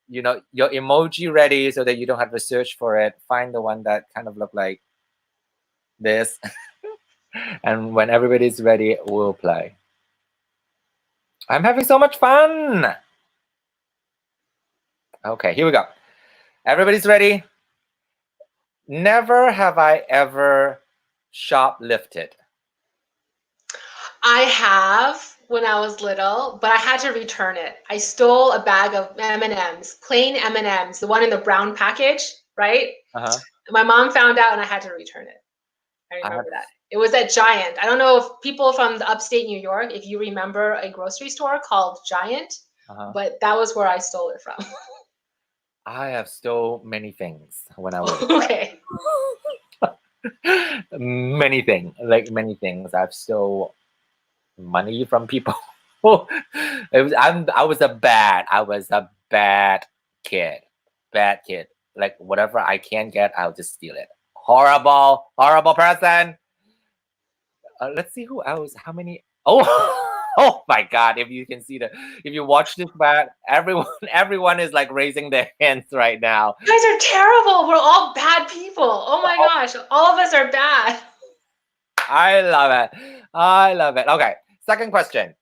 your emoji ready so that you don't have to search for it. Find the one that kind of look like this. And when everybody's ready, we'll play. I'm having so much fun. Okay, here we go. Everybody's ready? Never have I ever shoplifted. I have when I was little, but I had to return it. I stole a bag of M&Ms, plain M&Ms, the one in the brown package, right? My mom found out and I had to return it. I remember that. It was at Giant. I don't know if people from the upstate New York, if you remember a grocery store called Giant, but that was where I stole it from. I have stole many things when I was okay. many things. I've stole money from people. I was a bad kid. Like whatever I can get, I'll just steal it. Horrible person. Let's see who else. How many? Oh my God! If you watch this back, everyone is like raising their hands right now. You guys are terrible. We're all bad people. Oh my gosh, all of us are bad. I love it. Okay, second question.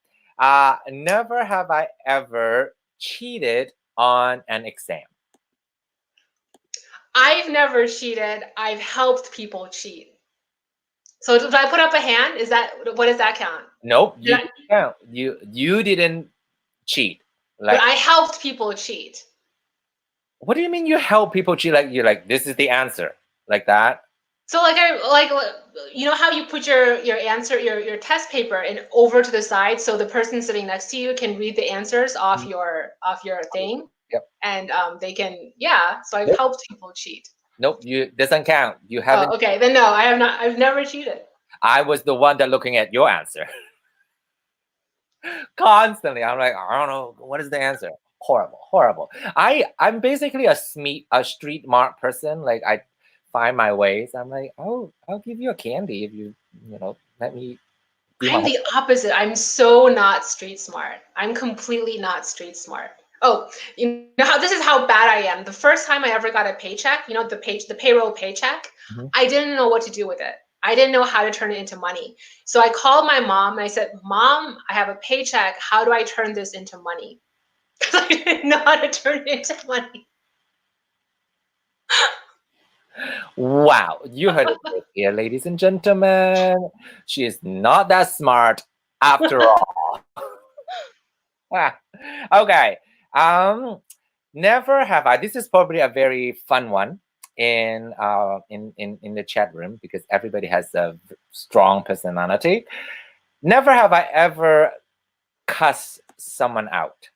Never have I ever cheated on an exam. I've never cheated. I've helped people cheat. So did I put up a hand? What does that count? Nope, you didn't count. You didn't cheat. But I helped people cheat. What do you mean you help people cheat? Like you're like, this is the answer, like that? So like you know how you put your answer, your test paper and over to the side so the person sitting next to you can read the answers off your thing. Yep. And they can, so I've helped people cheat. Nope, doesn't count. You haven't. Oh, okay, then no, I have not. I've never cheated. I was the one that looking at your answer. Constantly. I'm like, I don't know, what is the answer? Horrible. I'm basically a street smart person. Like I find my ways. I'm like, oh, I'll give you a candy if you let me. I'm the opposite. I'm so not street smart. I'm completely not street smart. Oh, you know how this is how bad I am. The first time I ever got a paycheck, the payroll paycheck, I didn't know what to do with it. I didn't know how to turn it into money. So I called my mom and I said, Mom, I have a paycheck. How do I turn this into money? Because I didn't know how to turn it into money. Wow, you heard it here, ladies and gentlemen. She is not that smart after all. Okay. Never have I. This is probably a very fun one in the chat room because everybody has a strong personality. Never have I ever cussed someone out.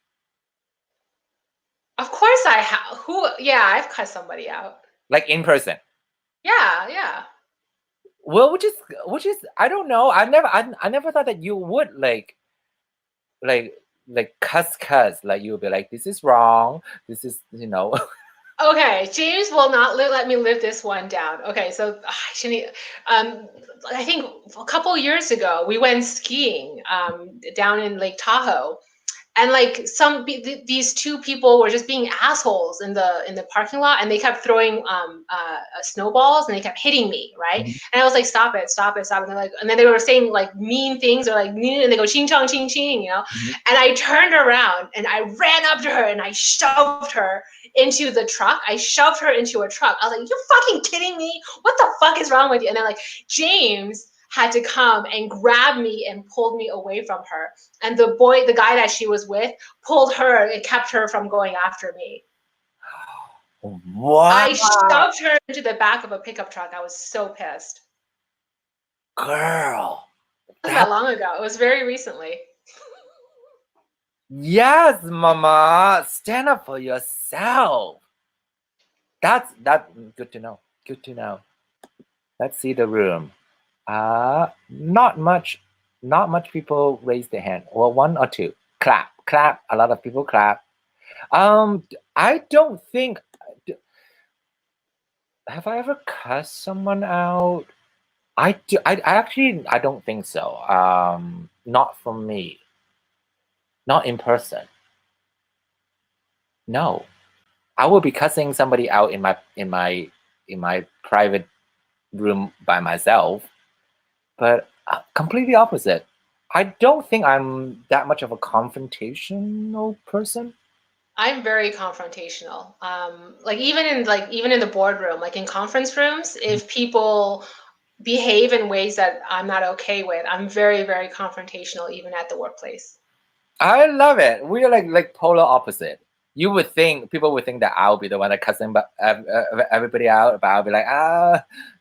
Of course I have. I've cussed somebody out. Like in person. Yeah. Well, which is I don't know. I never thought that you would like like cuss, like you'll be like, this is wrong. This is, you know. Okay, James will not let me live this one down. Okay, so I think a couple years ago we went skiing down in Lake Tahoe, and like these two people were just being assholes in the parking lot, and they kept throwing snowballs, and they kept hitting me, right? And I was like, stop it, stop it, stop it. And they're like, and then they were saying like mean things, or like mean, and they go ching chong ching ching, you know. And I turned around and I ran up to her and I shoved her into the truck. I shoved her into a truck. I was like, you fucking kidding me? What the fuck is wrong with you? And then like James had to come and grab me and pulled me away from her. And the guy that she was with, pulled her and kept her from going after me. Wow. I shoved her into the back of a pickup truck. I was so pissed. Girl. It wasn't that long ago. It was very recently. Yes, mama. Stand up for yourself. That's good to know. Good to know. Let's see the room. Not much people raise their hand. Well, one or two. Clap. A lot of people clap. I don't think, have I ever cussed someone out? I actually don't think so. Not from me. Not in person. No. I will be cussing somebody out in my private room by myself, but completely opposite. I don't think I'm that much of a confrontational person. I'm very confrontational. Like even in the boardroom, like in conference rooms, if people behave in ways that I'm not okay with, I'm very, very confrontational, even at the workplace. I love it. We are like polar opposite. People would think that I'll be the one that cussing everybody out, but I'll be like,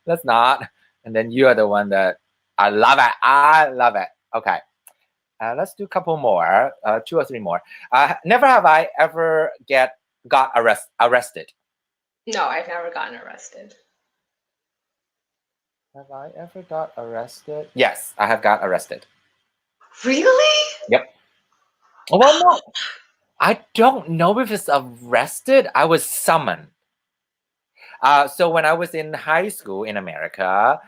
let's not. And then you are the one that I love it. I love it. Okay. Let's do a couple more, 2 or 3 more. Never have I ever got arrested. No, I've never gotten arrested. Have I ever got arrested? Yes, I have got arrested. Really? Yep. Well, no, I don't know if it's arrested. I was summoned. So when I was in high school in America,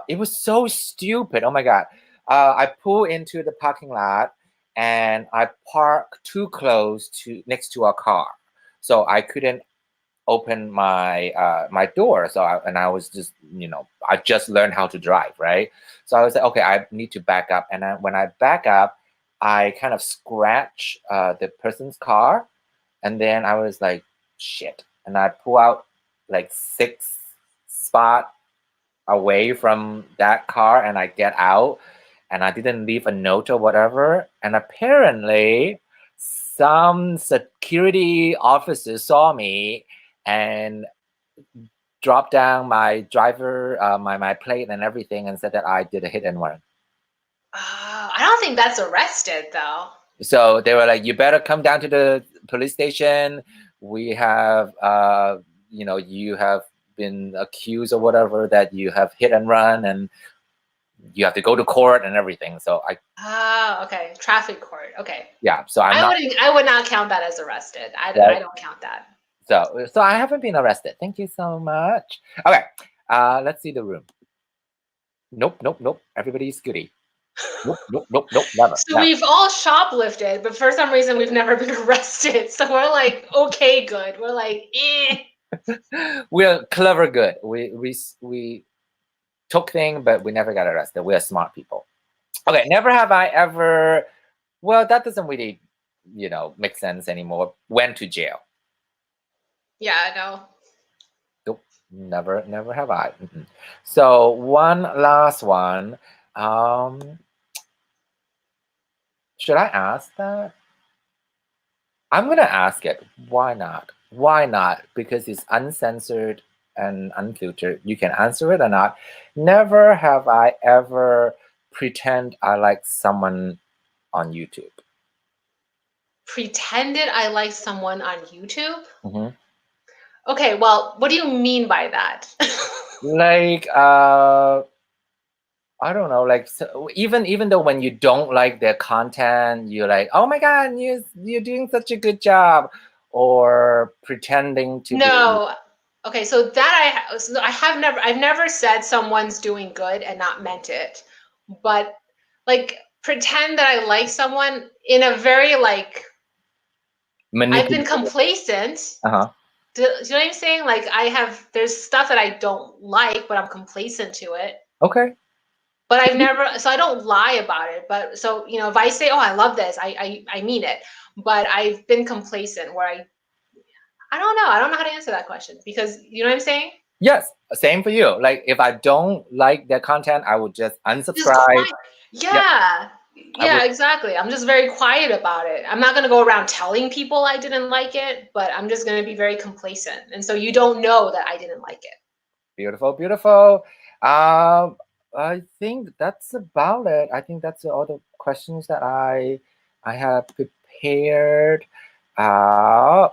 it was so stupid. Oh my God. I pull into the parking lot and I park too close next to a car. So I couldn't open my door. So I was just, I just learned how to drive, right? So I was like, okay, I need to back up. And when I back up, I kind of scratch the person's car. And then I was like, shit. And I pull out like 6 spot away from that car and I get out and I didn't leave a note or whatever. And apparently some security officers saw me and dropped down my driver, my plate and everything and said that I did a hit and run. I don't think that's arrested though. So they were like, you better come down to the police station. We have, you have been accused or whatever that you have hit and run and you have to go to court and everything. So okay. Traffic court. Okay. Yeah. So I would not count that as arrested. I don't count that. So I haven't been arrested. Thank you so much. Okay. Let's see the room. Nope. Everybody's goody. Nope. Never. So we've all shoplifted, but for some reason we've never been arrested. So we're like, okay, good. We're like, eh. We're clever good. We took things, but we never got arrested. We are smart people. Okay, never have I ever, well, that doesn't really, make sense anymore. Went to jail. Yeah, no. Nope, never have I. So one last one. Should I ask that? I'm gonna ask it. Why not? Why not? Because it's uncensored and unfiltered. You can answer it or not. Never have I ever pretend I like someone on YouTube. Pretended I like someone on YouTube? Okay, well, what do you mean by that? Like, I don't know, like so even though when you don't like their content, you're like, oh my God, you're doing such a good job, or pretending to be. No. Okay, so so I've never said someone's doing good and not meant it. But like pretend that I like someone in a very like I've been Manipulative. complacent. Uh-huh. Do you know what I'm saying? Like there's stuff that I don't like, but I'm complacent to it. Okay. But I've never, so I don't lie about it. But so, if I say, oh, I love this, I mean it. But I've been complacent where I don't know. I don't know how to answer that question because you know what I'm saying? Yes, same for you. Like if I don't like their content, I would just Just unsubscribe. quiet. Yep. Yeah. I would Yeah, exactly. I'm just very quiet about it. I'm not going to go around telling people I didn't like it, but I'm just going to be very complacent. And so you don't know that I didn't like it. beautiful, beautiful. I think that's about it. I think that's all the questions that I have prepared. Uh,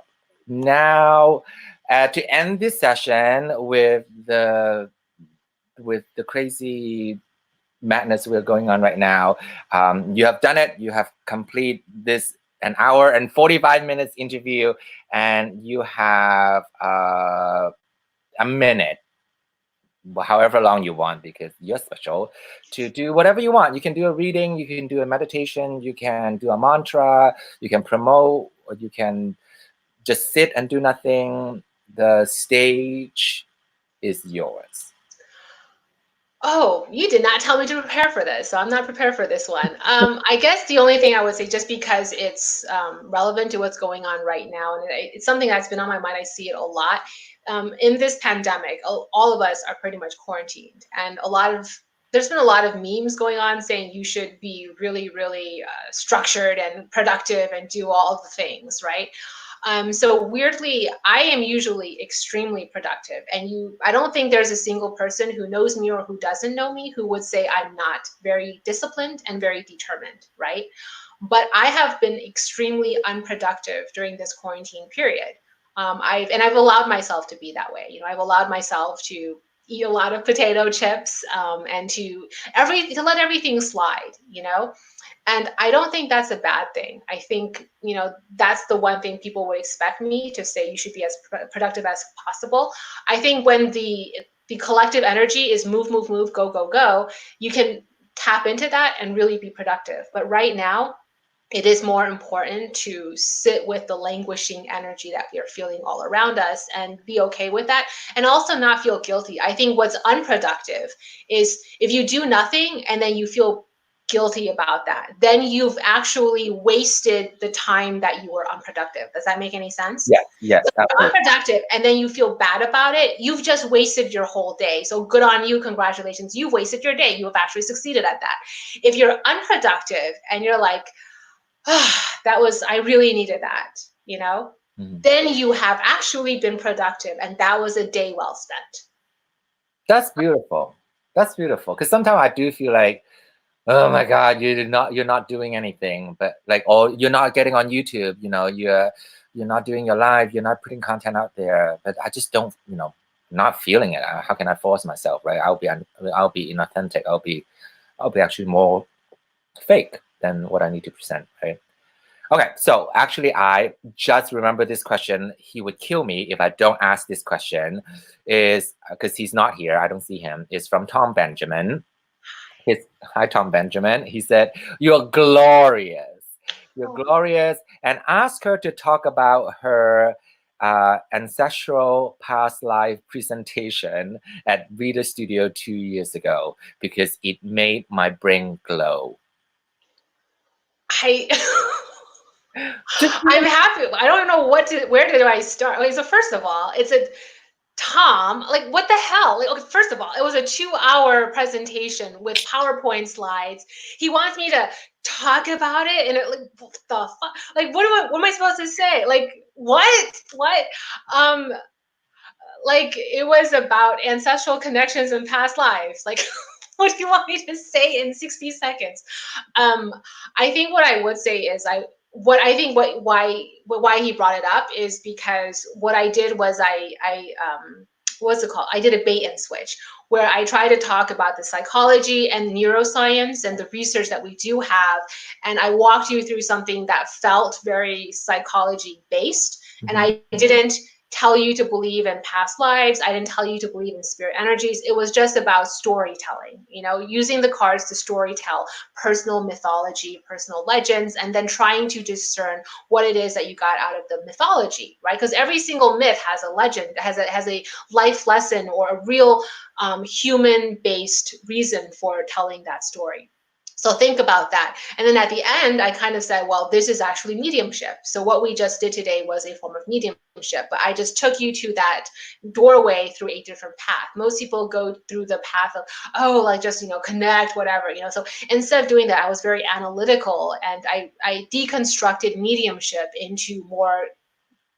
Now, to end this session with the crazy madness we're going on right now, you have done it. You have complete this an hour and 45 minutes interview, and you have a minute, however long you want, because you're special, to do whatever you want. You can do a reading, you can do a meditation, you can do a mantra, you can promote, or you can just sit and do nothing. The stage is yours. Oh, you did not tell me to prepare for this, so I'm not prepared for this one. I guess the only thing I would say, just because it's relevant to what's going on right now, and it's something that's been on my mind, I see it a lot. In this pandemic, all of us are pretty much quarantined, and there's been a lot of memes going on saying you should be really, really structured and productive and do all of the things, right? So weirdly, I am usually extremely productive, and I don't think there's a single person who knows me or who doesn't know me who would say I'm not very disciplined and very determined, right? But I have been extremely unproductive during this quarantine period. I've allowed myself to be that way. I've allowed myself to eat a lot of potato chips, and to let everything slide. And I don't think that's a bad thing. I think, that's the one thing people would expect me to say: you should be as productive as possible. I think when the collective energy is move, move, move, go, go, go, you can tap into that and really be productive. But right now, it is more important to sit with the languishing energy that we are feeling all around us and be okay with that, and also not feel guilty. I think what's unproductive is if you do nothing and then you feel guilty about that, then you've actually wasted the time that you were unproductive. Does that make any sense? Yes, yes, So if you're absolutely. unproductive and then you feel bad about it, you've just wasted your whole day. So good on you, congratulations, you've wasted your day, you have actually succeeded at that. If you're unproductive and you're like, I really needed that, Mhm. then you have actually been productive and that was a day well spent. That's beautiful. That's beautiful. Because sometimes I do feel like, oh my God, you're not doing anything, but like, or you're not getting on YouTube, you're not doing your live, you're not putting content out there. But I just don't, not feeling it. How can I force myself, right? I'll be inauthentic. I'll be actually more fake than what I need to present, right? Okay, so actually, I just remember this question. He would kill me if I don't ask this question. Is because he's not here. I don't see him. It's from Tom Benjamin. Hi, Tom Benjamin. He said, "You're glorious. You're Oh. glorious," and ask her to talk about her ancestral past life presentation at Reader Studio 2 years ago because it made my brain glow. I Just I'm happy. I don't know where do I start. Okay, so first of all, it's a Tom, like what the hell? Like, okay, first of all, it was a 2-hour presentation with PowerPoint slides. He wants me to talk about it, and like what the fuck? Like, what am I supposed to say? Like, what? Um, like it was about ancestral connections and past lives. Like, what do you want me to say in 60 seconds? Um, I think what I would say is why he brought it up is because what I did was I what's it called? I did a bait and switch where I try to talk about the psychology and neuroscience and the research that we do have. And I walked you through something that felt very psychology based. And I didn't tell you to believe in past lives. I didn't tell you to believe in spirit energies. It was just about storytelling, using the cards to storytell personal mythology, personal legends, and then trying to discern what it is that you got out of the mythology, right? Because every single myth has a legend, has a life lesson or a real human-based reason for telling that story. So think about that. And then at the end, I kind of said, well, this is actually mediumship. So what we just did today was a form of mediumship, but I just took you to that doorway through a different path. Most people go through the path of, like just, connect, whatever, So instead of doing that, I was very analytical and I deconstructed mediumship into more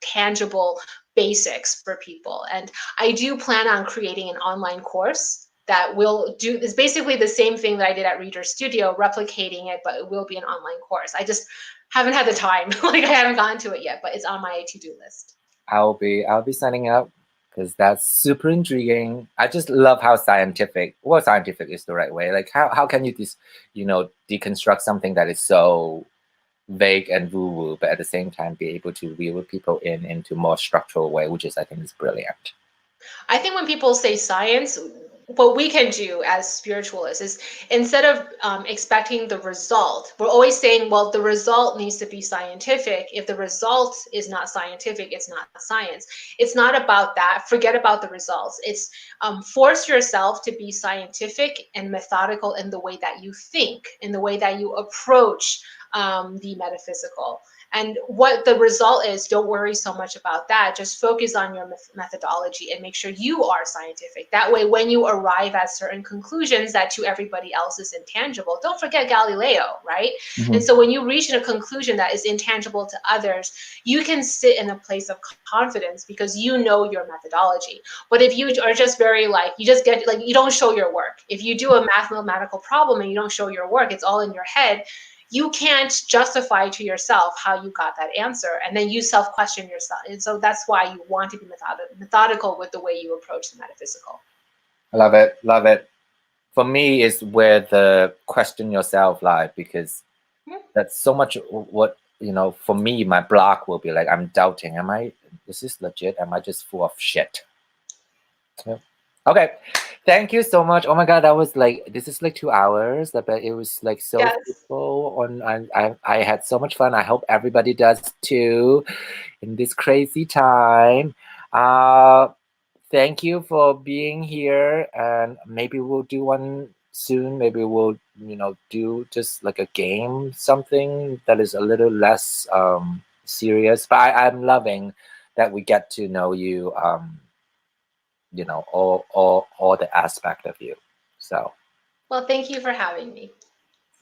tangible basics for people. And I do plan on creating an online course that will do is basically the same thing that I did at Reader Studio, replicating it, but it will be an online course. I just haven't had the time. I haven't gotten to it yet, but it's on my to-do list. I'll be signing up because that's super intriguing. I just love how scientific is the right way. Like how can you deconstruct something that is so vague and woo-woo, but at the same time be able to wheel people into more structural way, which I think is brilliant. I think when people say science, what we can do as spiritualists is instead of expecting the result, we're always saying, well, the result needs to be scientific. If the result is not scientific, it's not science. It's not about that. Forget about the results. It's force yourself to be scientific and methodical in the way that you think, in the way that you approach the metaphysical. And what the result is, don't worry so much about that. Just focus on your methodology and make sure you are scientific. That way, when you arrive at certain conclusions that to everybody else is intangible, don't forget Galileo, right? And so when you reach a conclusion that is intangible to others, you can sit in a place of confidence because you know your methodology. But if you are just very you just get you don't show your work. If you do a mathematical problem and you don't show your work, it's all in your head, you can't justify to yourself how you got that answer, and then you self-question yourself. And so that's why you want to be methodical with the way you approach the metaphysical. I love it. For me, is where the question yourself lies, because that's so much what for me, my block will be like, I'm doubting, is this legit? Am I just full of shit? Yeah. Okay, thank you so much. Oh my god, that was this is 2 hours, but it was so fruitful. I had so much fun. I hope everybody does too in this crazy time. Thank you for being here, and maybe we'll do one soon. Maybe we'll do just a game, something that is a little less serious. But I'm loving that we get to know you. All the aspect of you. So, well, thank you for having me.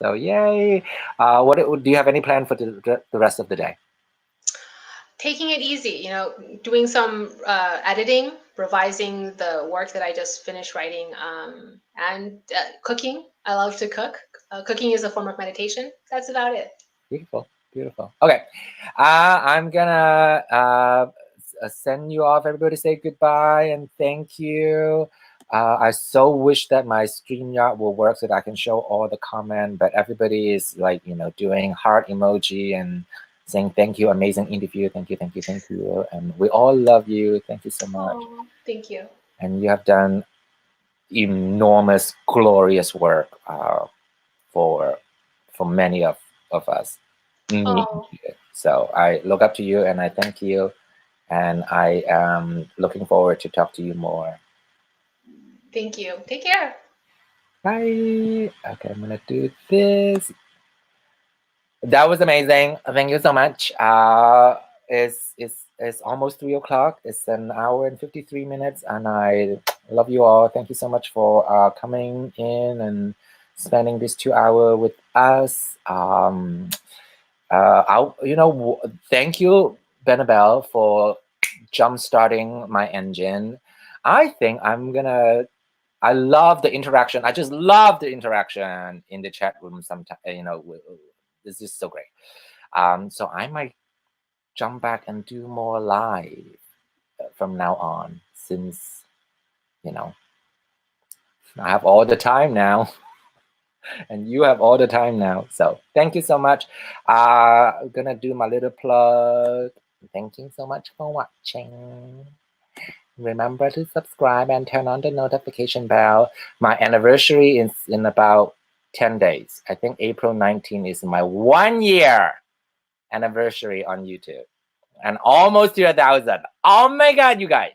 So yay. What do you have any plan for the rest of the day? Taking it easy, doing some editing, revising the work that I just finished writing, and cooking. I love to cook. Cooking is a form of meditation. That's about it. Beautiful. Okay, I'm gonna send you off. Everybody say goodbye and thank you. I so wish that my StreamYard will work so that I can show all the comment, but everybody is doing heart emoji and saying thank you, amazing interview, thank you, and we all love you. Thank you so much. Oh, thank you. And you have done enormous, glorious work for many of us. Oh. So I look up to you and I thank you, and I am looking forward to talk to you more. Thank you. Take care. Bye. Okay, I'm gonna do this. That was amazing. Thank you so much. It's almost 3 o'clock. It's an hour and 53 minutes, and I love you all. Thank you so much for coming in and spending this 2 hour with us. Thank you, Benebell, for jump starting my engine. I think I love the interaction. I just love the interaction in the chat room. Sometimes, this is so great. So I might jump back and do more live from now on, since you know, I have all the time now. And you have all the time now. So thank you so much. I'm gonna do my little plug. Thank you so much for watching. Remember to subscribe and turn on the notification bell. My anniversary is in about 10 days. I think April 19 is my 1 year anniversary on YouTube. And almost to 1,000. Oh my God, you guys.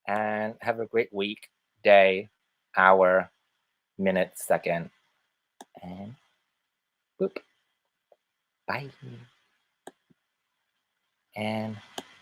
And have a great week, day, hour, minute, second. And boop. Bye. And